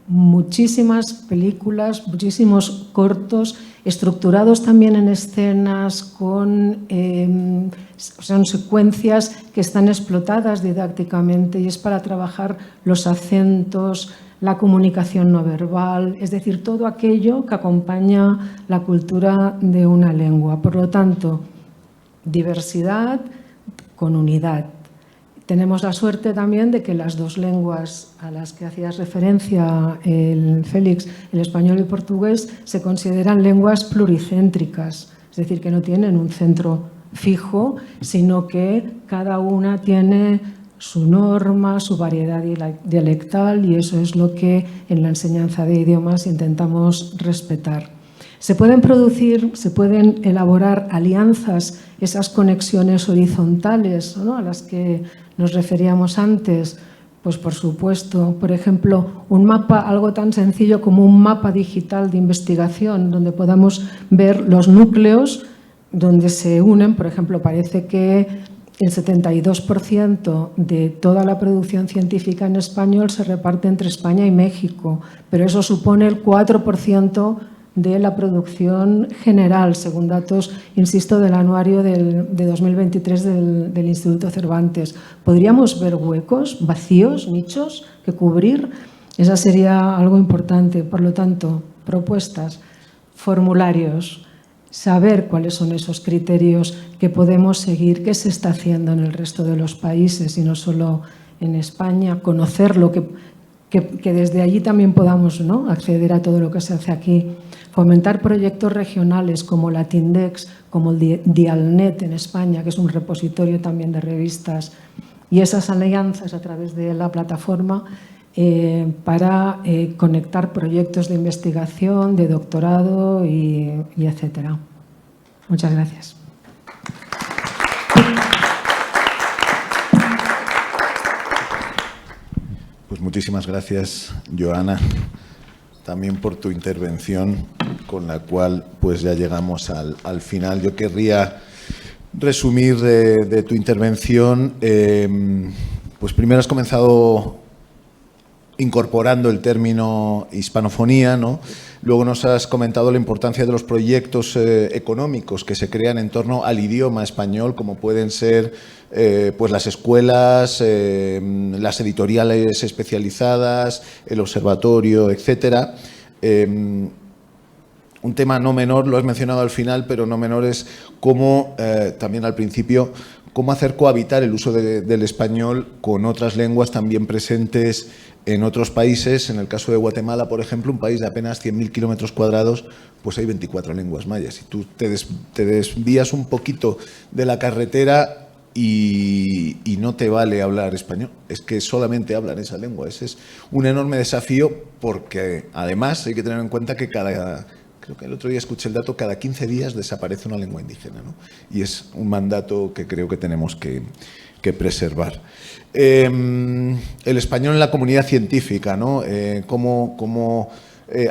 muchísimas películas, muchísimos cortos, estructurados también en escenas, son secuencias que están explotadas didácticamente y es para trabajar los acentos, la comunicación no verbal, es decir, todo aquello que acompaña la cultura de una lengua. Por lo tanto, diversidad con unidad. Tenemos la suerte también de que las dos lenguas a las que hacías referencia, Félix, el español y el portugués, se consideran lenguas pluricéntricas, es decir, que no tienen un centro fijo, sino que cada una tiene su norma, su variedad dialectal, y eso es lo que en la enseñanza de idiomas intentamos respetar. Se pueden producir, se pueden elaborar alianzas, esas conexiones horizontales, ¿no?, a las que nos referíamos antes. Pues por supuesto, por ejemplo, un mapa, algo tan sencillo como un mapa digital de investigación, donde podamos ver los núcleos donde se unen. Por ejemplo, parece que el 72% de toda la producción científica en español se reparte entre España y México, pero eso supone el 4% de la producción general, según datos, insisto, del anuario de 2023 del Instituto Cervantes. ¿Podríamos ver huecos, vacíos, nichos que cubrir? Esa sería algo importante. Por lo tanto, propuestas, formularios, saber cuáles son esos criterios que podemos seguir, qué se está haciendo en el resto de los países y no solo en España, conocer lo que desde allí también podamos, ¿no?, acceder a todo lo que se hace aquí. Fomentar proyectos regionales como Latindex, como el Dialnet en España, que es un repositorio también de revistas, y esas alianzas a través de la plataforma para conectar proyectos de investigación, de doctorado y etcétera. Muchas gracias. Pues muchísimas gracias, Joana, también por tu intervención, con la cual pues ya llegamos al final. Yo querría resumir de tu intervención. Pues primero has comenzado incorporando el término hispanofonía, ¿no? Luego nos has comentado la importancia de los proyectos económicos que se crean en torno al idioma español, como pueden ser pues las escuelas, las editoriales especializadas, el observatorio, etcétera. Un tema no menor, lo has mencionado al final, pero no menor es cómo, también al principio, cómo hacer cohabitar el uso del español con otras lenguas también presentes en otros países. En el caso de Guatemala, por ejemplo, un país de apenas 100.000 kilómetros cuadrados, pues hay 24 lenguas mayas. Si tú te desvías un poquito de la carretera y no te vale hablar español, es que solamente hablan esa lengua. Ese es un enorme desafío, porque además hay que tener en cuenta que creo que el otro día escuché el dato, cada 15 días desaparece una lengua indígena, ¿no? Y es un mandato que creo que tenemos que preservar. El español en la comunidad científica, ¿no? Cómo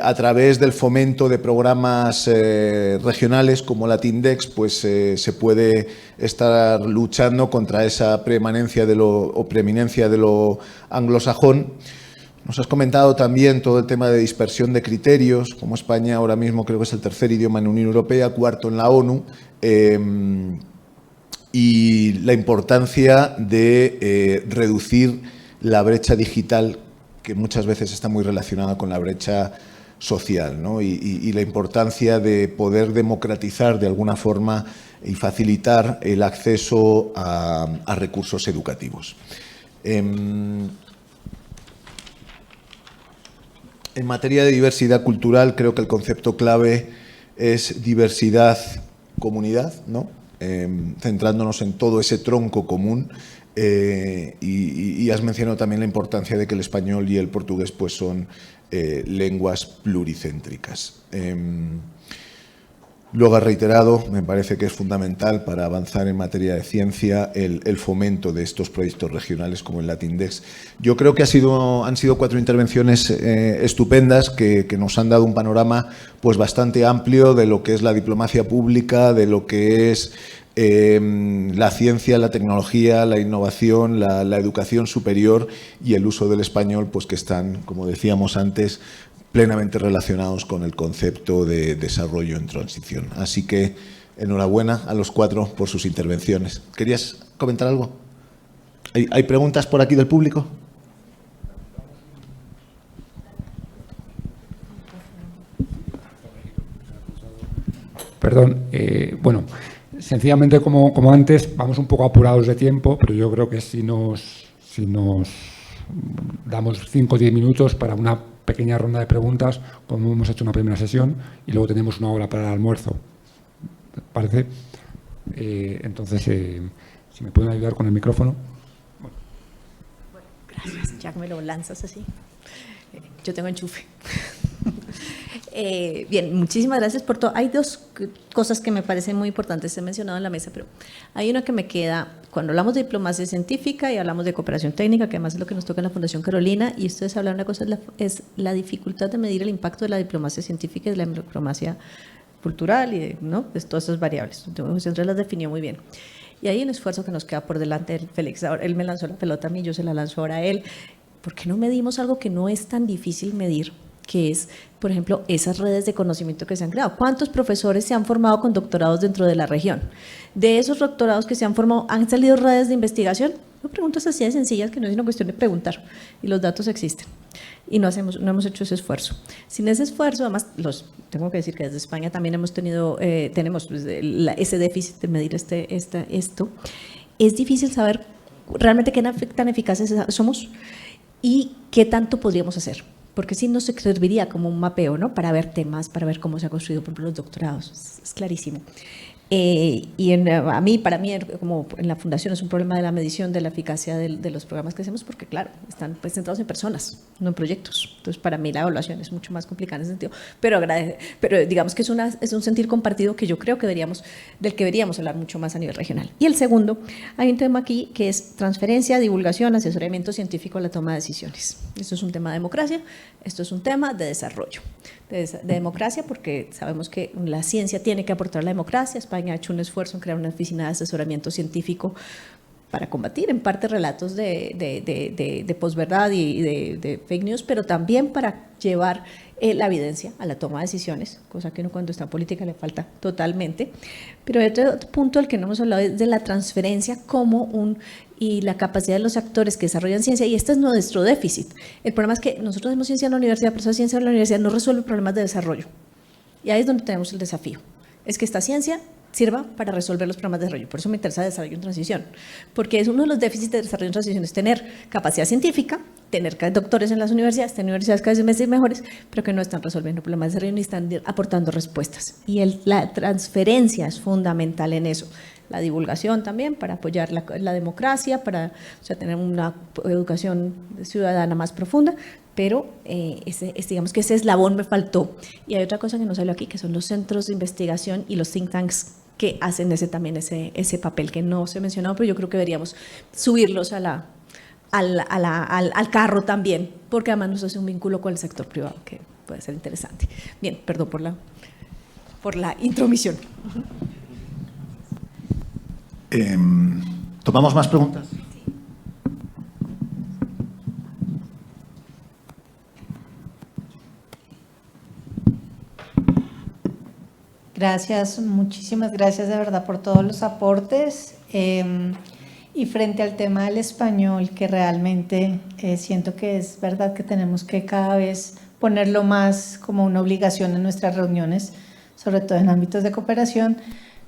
a través del fomento de programas regionales como Latindex, pues se puede estar luchando contra esa preeminencia de lo anglosajón. Nos has comentado también todo el tema de dispersión de criterios, como España ahora mismo creo que es el tercer idioma en la Unión Europea, cuarto en la ONU, y la importancia de reducir la brecha digital, que muchas veces está muy relacionada con la brecha social, ¿no? Y la importancia de poder democratizar de alguna forma y facilitar el acceso a recursos educativos. En materia de diversidad cultural, creo que el concepto clave es diversidad-comunidad, ¿no? Centrándonos en todo ese tronco común, y has mencionado también la importancia de que el español y el portugués pues son lenguas pluricéntricas. Luego has reiterado, me parece que es fundamental para avanzar en materia de ciencia, el fomento de estos proyectos regionales como el Latindex. Yo creo que han sido 4 intervenciones estupendas que nos han dado un panorama pues bastante amplio de lo que es la diplomacia pública, de lo que es la ciencia, la tecnología, la innovación, la educación superior y el uso del español, pues que están, como decíamos antes, plenamente relacionados con el concepto de desarrollo en transición. Así que enhorabuena a los 4 por sus intervenciones. ¿Querías comentar algo? ¿Hay preguntas por aquí del público? Perdón, bueno, sencillamente como antes, vamos un poco apurados de tiempo, pero yo creo que si nos damos 5 o 10 minutos para una pequeña ronda de preguntas, como hemos hecho una primera sesión, y luego tenemos 1 hora para el almuerzo. ¿Parece? Entonces, si me pueden ayudar con el micrófono. Bueno. Gracias, ya que me lo lanzas así. Yo tengo enchufe. Bien, muchísimas gracias por todo. Hay dos cosas que me parecen muy importantes, he mencionado en la mesa, pero hay una que me queda, cuando hablamos de diplomacia científica y hablamos de cooperación técnica, que además es lo que nos toca en la Fundación Carolina, y ustedes hablan una cosa, es la dificultad de medir el impacto de la diplomacia científica y de la diplomacia cultural, y ¿no? Pues todas esas variables. José Andrés las definió muy bien. Y hay un esfuerzo que nos queda por delante del Félix. Ahora, él me lanzó la pelota a mí, yo se la lanzo ahora a él. ¿Por qué no medimos algo que no es tan difícil medir? Que es, por ejemplo, esas redes de conocimiento que se han creado. ¿Cuántos profesores se han formado con doctorados dentro de la región? De esos doctorados que se han formado, ¿han salido redes de investigación? Son preguntas así de sencillas que no es una cuestión de preguntar, y los datos existen. Y no hemos hecho ese esfuerzo. Sin ese esfuerzo, además, tengo que decir que desde España también tenemos pues, ese déficit de medir esto. Es difícil saber realmente qué tan eficaces somos y qué tanto podríamos hacer. Porque sí nos serviría como un mapeo, ¿no? Para ver temas, para ver cómo se ha construido, por ejemplo, los doctorados. Es clarísimo. Para mí, como en la Fundación, es un problema de la medición de la eficacia de los programas que hacemos, porque claro, están pues, centrados en personas, no en proyectos. Entonces, para mí la evaluación es mucho más complicada en ese sentido. Pero digamos que es un sentir compartido que yo creo que deberíamos hablar mucho más a nivel regional. Y el segundo, hay un tema aquí que es transferencia, divulgación, asesoramiento científico a la toma de decisiones. Esto es un tema de democracia, esto es un tema de desarrollo. De democracia, porque sabemos que la ciencia tiene que aportar a la democracia. España ha hecho un esfuerzo en crear una oficina de asesoramiento científico para combatir en parte relatos de posverdad y de fake news, pero también para llevar la evidencia a la toma de decisiones, cosa que uno cuando está en política le falta totalmente. Pero otro punto del que no hemos hablado es de la transferencia y la capacidad de los actores que desarrollan ciencia, y este es nuestro déficit. El problema es que nosotros hacemos ciencia en la universidad, pero esa ciencia en la universidad no resuelve problemas de desarrollo. Y ahí es donde tenemos el desafío. Es que esta ciencia sirva para resolver los problemas de desarrollo. Por eso me interesa el desarrollo en transición, porque es uno de los déficits de desarrollo en transición, es tener capacidad científica, tener doctores en las universidades, tener universidades cada vez mejores, pero que no están resolviendo problemas de desarrollo ni están aportando respuestas. Y la transferencia es fundamental en eso. La divulgación también para apoyar la democracia, para tener una educación ciudadana más profunda, pero digamos que ese eslabón me faltó. Y hay otra cosa que no salió aquí, que son los centros de investigación y los think tanks que hacen ese papel que no se ha mencionado, pero yo creo que deberíamos subirlos al carro también, porque además nos hace un vínculo con el sector privado que puede ser interesante. Bien, perdón por la intromisión. ¿Tomamos más preguntas? Gracias, muchísimas gracias de verdad por todos los aportes. Y frente al tema del español, que realmente siento que es verdad que tenemos que cada vez ponerlo más como una obligación en nuestras reuniones, sobre todo en ámbitos de cooperación,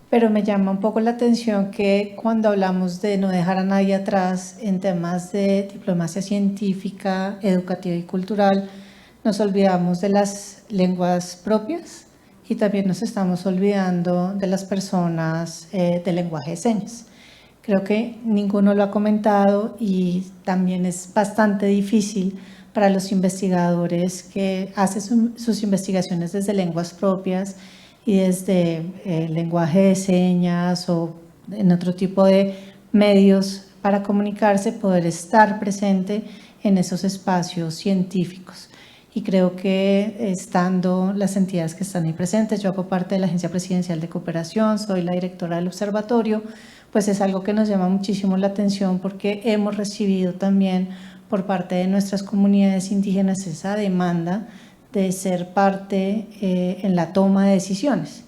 pero me llama un poco la atención que cuando hablamos de no dejar a nadie atrás en temas de diplomacia científica, educativa y cultural, nos olvidamos de las lenguas propias y también nos estamos olvidando de las personas del lenguaje de señas. Creo que ninguno lo ha comentado y también es bastante difícil para los investigadores que hacen sus investigaciones desde lenguas propias y desde lenguaje de señas o en otro tipo de medios para comunicarse, poder estar presente en esos espacios científicos. Y creo que estando las entidades que están ahí presentes, yo hago parte de la Agencia Presidencial de Cooperación, soy la directora del observatorio, pues es algo que nos llama muchísimo la atención porque hemos recibido también por parte de nuestras comunidades indígenas esa demanda de ser parte en la toma de decisiones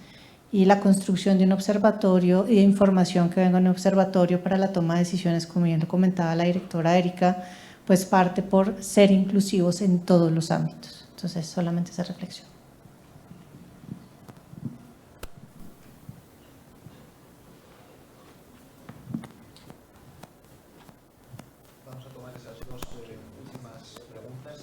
y la construcción de un observatorio y de información que venga en un observatorio para la toma de decisiones, como bien lo comentaba la directora Erika, pues parte por ser inclusivos en todos los ámbitos. Entonces, solamente esa reflexión. Vamos a tomar esas dos últimas preguntas.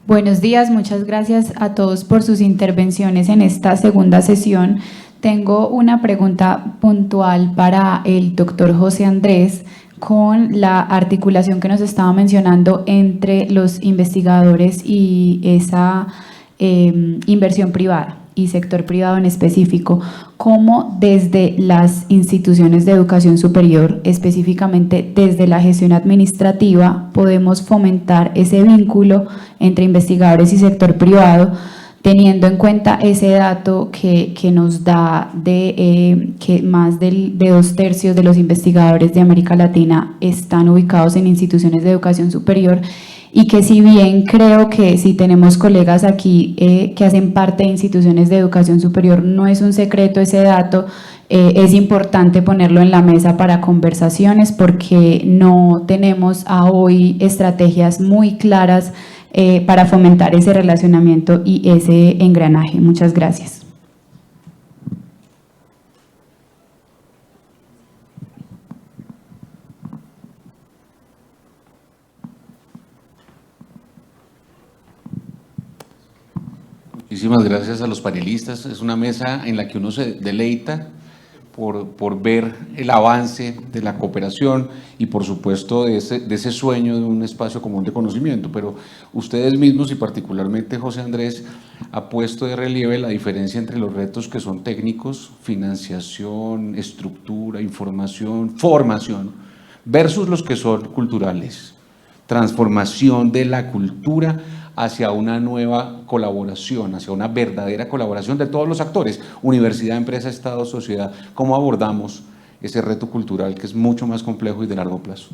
Buenos días, muchas gracias a todos por sus intervenciones en esta segunda sesión Tengo una pregunta puntual para el doctor José Andrés con la articulación que nos estaba mencionando entre los investigadores y esa inversión privada y sector privado en específico. ¿Cómo desde las instituciones de educación superior, específicamente desde la gestión administrativa, podemos fomentar ese vínculo entre investigadores y sector privado, teniendo en cuenta ese dato que nos da de que más de 2/3 de los investigadores de América Latina están ubicados en instituciones de educación superior? Y que si bien creo que si tenemos colegas aquí que hacen parte de instituciones de educación superior, no es un secreto ese dato, es importante ponerlo en la mesa para conversaciones porque no tenemos a hoy estrategias muy claras para fomentar ese relacionamiento y ese engranaje. Muchas gracias. Muchísimas gracias a los panelistas. Es una mesa en la que uno se deleita por ver el avance de la cooperación y por supuesto de ese sueño de un espacio común de conocimiento, pero ustedes mismos y particularmente José Andrés ha puesto de relieve la diferencia entre los retos que son técnicos, financiación, estructura, información, formación, versus los que son culturales, transformación de la cultura hacia una nueva colaboración, hacia una verdadera colaboración de todos los actores, universidad, empresa, Estado, sociedad. ¿Cómo abordamos ese reto cultural que es mucho más complejo y de largo plazo?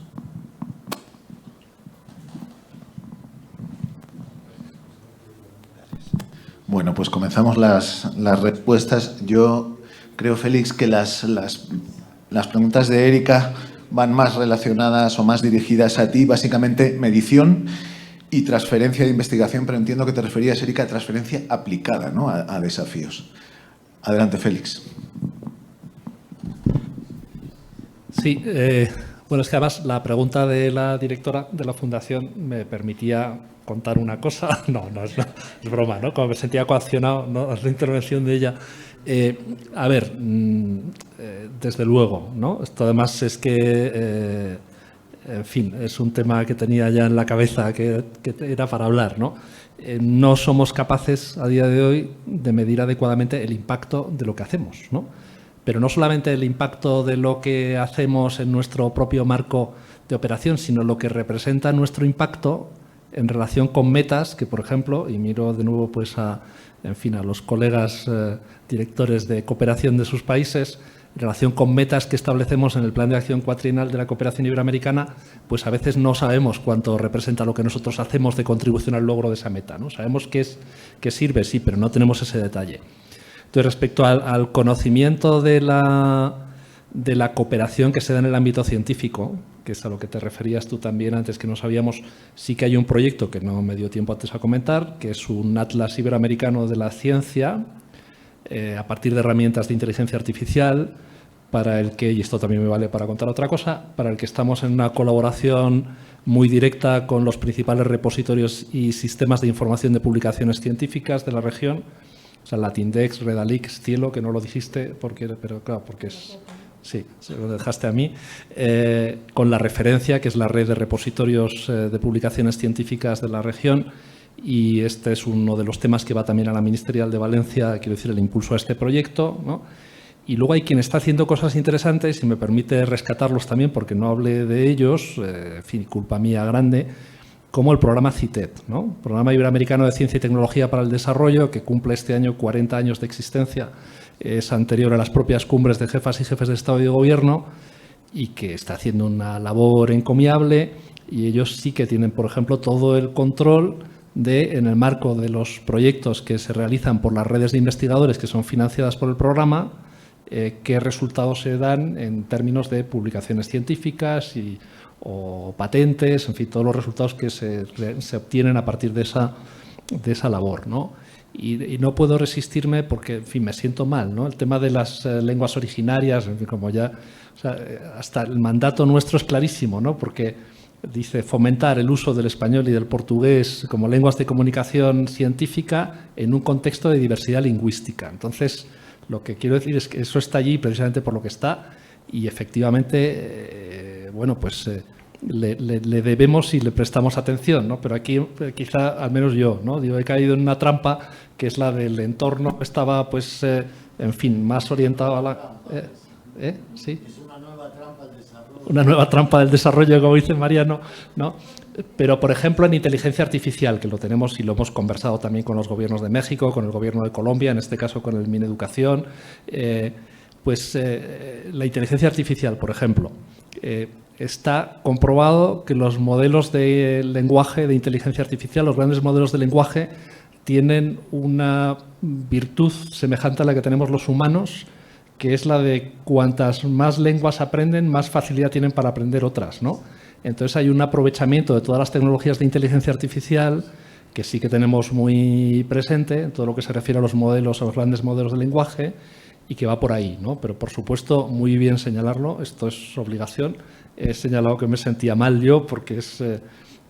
Bueno, pues comenzamos las respuestas. Yo creo, Félix, que las preguntas de Erika van más relacionadas o más dirigidas a ti, básicamente medición y transferencia de investigación, pero entiendo que te referías, Erika, a transferencia aplicada, ¿no?, a desafíos. Adelante, Félix. Sí, bueno, es que además la pregunta de la directora de la Fundación me permitía contar una cosa. No es broma, ¿no? Como me sentía coaccionado, ¿no?, a la intervención de ella. A ver, desde luego, ¿no? Esto además es que, en fin, es un tema que tenía ya en la cabeza que era para hablar, ¿no? No somos capaces a día de hoy de medir adecuadamente el impacto de lo que hacemos, ¿no? Pero no solamente el impacto de lo que hacemos en nuestro propio marco de operación, sino lo que representa nuestro impacto en relación con metas que, por ejemplo, y miro de nuevo pues a los colegas directores de cooperación de sus países, en relación con metas que establecemos en el Plan de Acción Cuatrienal de la Cooperación Iberoamericana, pues a veces no sabemos cuánto representa lo que nosotros hacemos de contribución al logro de esa meta, ¿no? Sabemos que sirve, sí, pero no tenemos ese detalle. Entonces, respecto al conocimiento de la cooperación que se da en el ámbito científico, que es a lo que te referías tú también antes, que no sabíamos, sí que hay un proyecto que no me dio tiempo antes a comentar, que es un Atlas Iberoamericano de la Ciencia, a partir de herramientas de inteligencia artificial, para el que, y esto también me vale para contar otra cosa, para el que estamos en una colaboración muy directa con los principales repositorios y sistemas de información de publicaciones científicas de la región, o sea, Latindex, Redalix, Cielo, que no lo dijiste, pero claro, porque es... Sí, se lo dejaste a mí, con la referencia, que es la red de repositorios de publicaciones científicas de la región, y este es uno de los temas que va también a la Ministerial de Valencia, quiero decir, el impulso a este proyecto, ¿no? Y luego hay quien está haciendo cosas interesantes, y me permite rescatarlos también, porque no hablé de ellos, en fin, culpa mía grande, como el programa CITED, ¿no? Programa Iberoamericano de Ciencia y Tecnología para el Desarrollo, que cumple este año 40 años de existencia, es anterior a las propias cumbres de jefas y jefes de Estado y de Gobierno, y que está haciendo una labor encomiable, y ellos sí que tienen, por ejemplo, todo el control de, en el marco de los proyectos que se realizan por las redes de investigadores que son financiadas por el programa, qué resultados se dan en términos de publicaciones científicas o patentes, en fin, todos los resultados que se obtienen a partir de esa labor, ¿no? Y no puedo resistirme porque, en fin, me siento mal, ¿no? El tema de las lenguas originarias, en fin, como ya, o sea, hasta el mandato nuestro es clarísimo, ¿no? Porque dice fomentar el uso del español y del portugués como lenguas de comunicación científica en un contexto de diversidad lingüística. Entonces, Lo que quiero decir es que eso está allí precisamente por lo que está y efectivamente, bueno, pues le debemos y le prestamos atención, ¿no? Pero aquí quizá, al menos yo, ¿no? Yo he caído en una trampa que es la del entorno, estaba pues, en fin, más orientado a la... ¿Sí? Es una nueva trampa del desarrollo. Una nueva trampa del desarrollo, como dice Mariano, ¿no? Pero, por ejemplo, en inteligencia artificial, que lo tenemos y lo hemos conversado también con los gobiernos de México, con el gobierno de Colombia, en este caso con el Mineducación, la inteligencia artificial, por ejemplo, está comprobado que los modelos de lenguaje, de inteligencia artificial, los grandes modelos de lenguaje, tienen una virtud semejante a la que tenemos los humanos, que es la de cuantas más lenguas aprenden, más facilidad tienen para aprender otras, ¿no? Entonces hay un aprovechamiento de todas las tecnologías de inteligencia artificial que sí que tenemos muy presente en todo lo que se refiere a los modelos, a los grandes modelos de lenguaje y que va por ahí, ¿no? Pero por supuesto, muy bien señalarlo, esto es obligación. He señalado que me sentía mal yo porque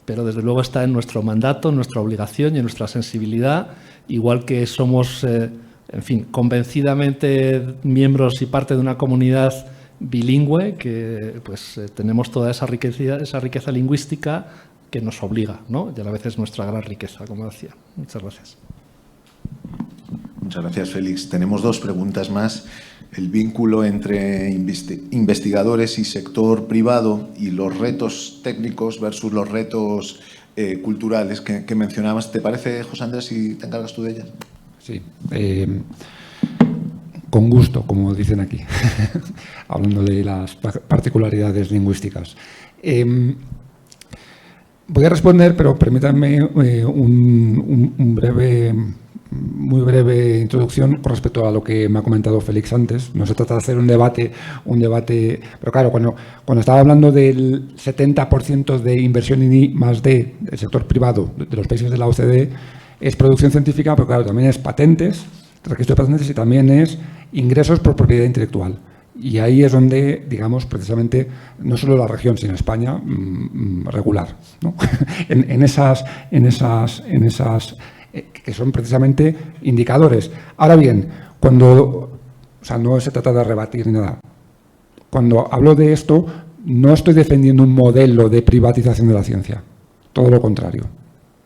pero desde luego está en nuestro mandato, en nuestra obligación y en nuestra sensibilidad, igual que somos, en fin, convencidamente miembros y parte de una comunidad bilingüe, que pues tenemos toda esa riqueza lingüística que nos obliga, ¿no? Y a la vez es nuestra gran riqueza, como decía. Muchas gracias. Muchas gracias, Félix. Tenemos dos preguntas más. El vínculo entre investigadores y sector privado y los retos técnicos versus los retos culturales que mencionabas. ¿Te parece, José Andrés, si te encargas tú de ellas? Sí. Con gusto, como dicen aquí, hablando de las particularidades lingüísticas. Voy a responder, pero permítanme muy breve introducción con respecto a lo que me ha comentado Félix antes. No se trata de hacer un debate, pero claro, cuando estaba hablando del 70% de inversión en I+D del sector privado de los países de la OCDE, es producción científica, pero claro, también es patentes, registro de patentes y también es ingresos por propiedad intelectual. Y ahí es donde, digamos, precisamente, no solo la región, sino España, regular, ¿no? en esas que son precisamente indicadores. Ahora bien, o sea, no se trata de rebatir ni nada. Cuando hablo de esto, no estoy defendiendo un modelo de privatización de la ciencia, todo lo contrario.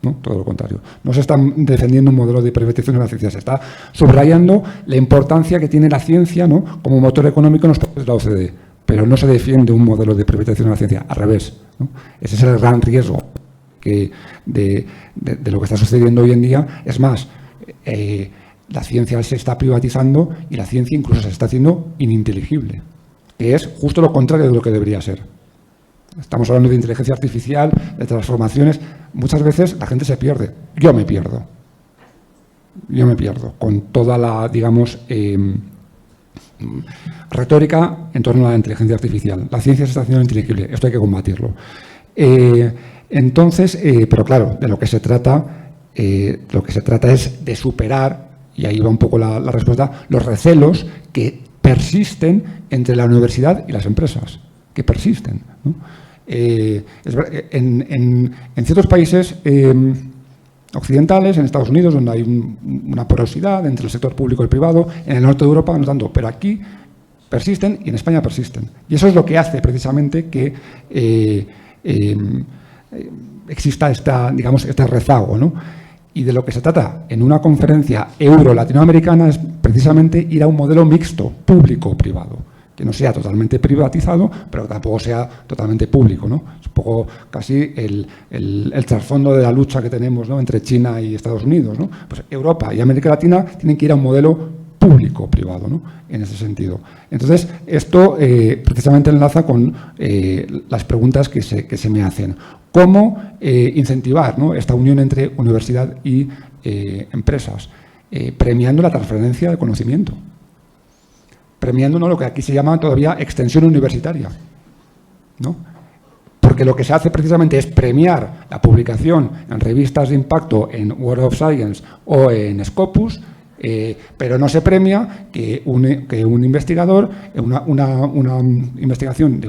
¿No? Todo lo contrario. No se está defendiendo un modelo de privatización de la ciencia, se está subrayando la importancia que tiene la ciencia, ¿no? Como motor económico en los países de la OCDE, pero no se defiende un modelo de privatización de la ciencia, al revés, ¿no? Ese es el gran riesgo de lo que está sucediendo hoy en día. Es más, la ciencia se está privatizando y la ciencia incluso se está haciendo ininteligible, que es justo lo contrario de lo que debería ser. Estamos hablando de inteligencia artificial, de transformaciones. Muchas veces la gente se pierde. Yo me pierdo con toda la, digamos, retórica en torno a la inteligencia artificial. La ciencia se está haciendo inteligible, esto hay que combatirlo. Entonces, pero claro, de lo que se trata es de superar, y ahí va un poco la respuesta, los recelos que persisten entre la universidad y las empresas, que persisten, ¿no? En ciertos países occidentales, en Estados Unidos, donde hay una porosidad entre el sector público y el privado, en el norte de Europa no tanto, pero aquí persisten y en España persisten. Y eso es lo que hace precisamente que exista este rezago, ¿no? Y de lo que se trata en una conferencia euro-latinoamericana es precisamente ir a un modelo mixto, público-privado, que no sea totalmente privatizado, pero que tampoco sea totalmente público, ¿no? Es un poco casi el trasfondo de la lucha que tenemos, ¿no? Entre China y Estados Unidos, ¿no? Pues Europa y América Latina tienen que ir a un modelo público-privado, ¿no? En ese sentido. Entonces, esto precisamente enlaza con las preguntas que se me hacen. ¿Cómo incentivar, ¿no? Esta unión entre universidad y empresas? Premiando la transferencia de conocimiento. Premiando, ¿no?, lo que aquí se llama todavía extensión universitaria, ¿no? Porque lo que se hace precisamente es premiar la publicación en revistas de impacto, en World of Science o en Scopus, pero no se premia que un investigador, una investigación de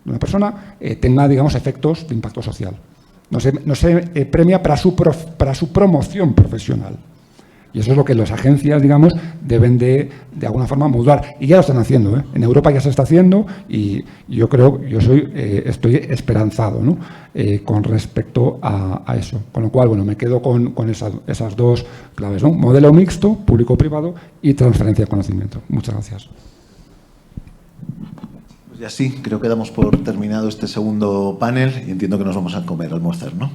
una persona tenga, digamos, efectos de impacto social. No se premia para su promoción profesional. Y eso es lo que las agencias, digamos, deben de alguna forma modular. Y ya lo están haciendo, ¿eh? En Europa ya se está haciendo y yo creo, estoy esperanzado, ¿no? Con respecto a eso. Con lo cual, bueno, me quedo con esas dos claves, ¿no? Modelo mixto, público-privado y transferencia de conocimiento. Muchas gracias. Pues ya sí, creo que damos por terminado este segundo panel y entiendo que nos vamos a comer, a almorzar, ¿no?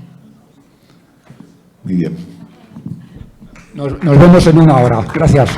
Muy bien. Nos vemos en una hora. Gracias.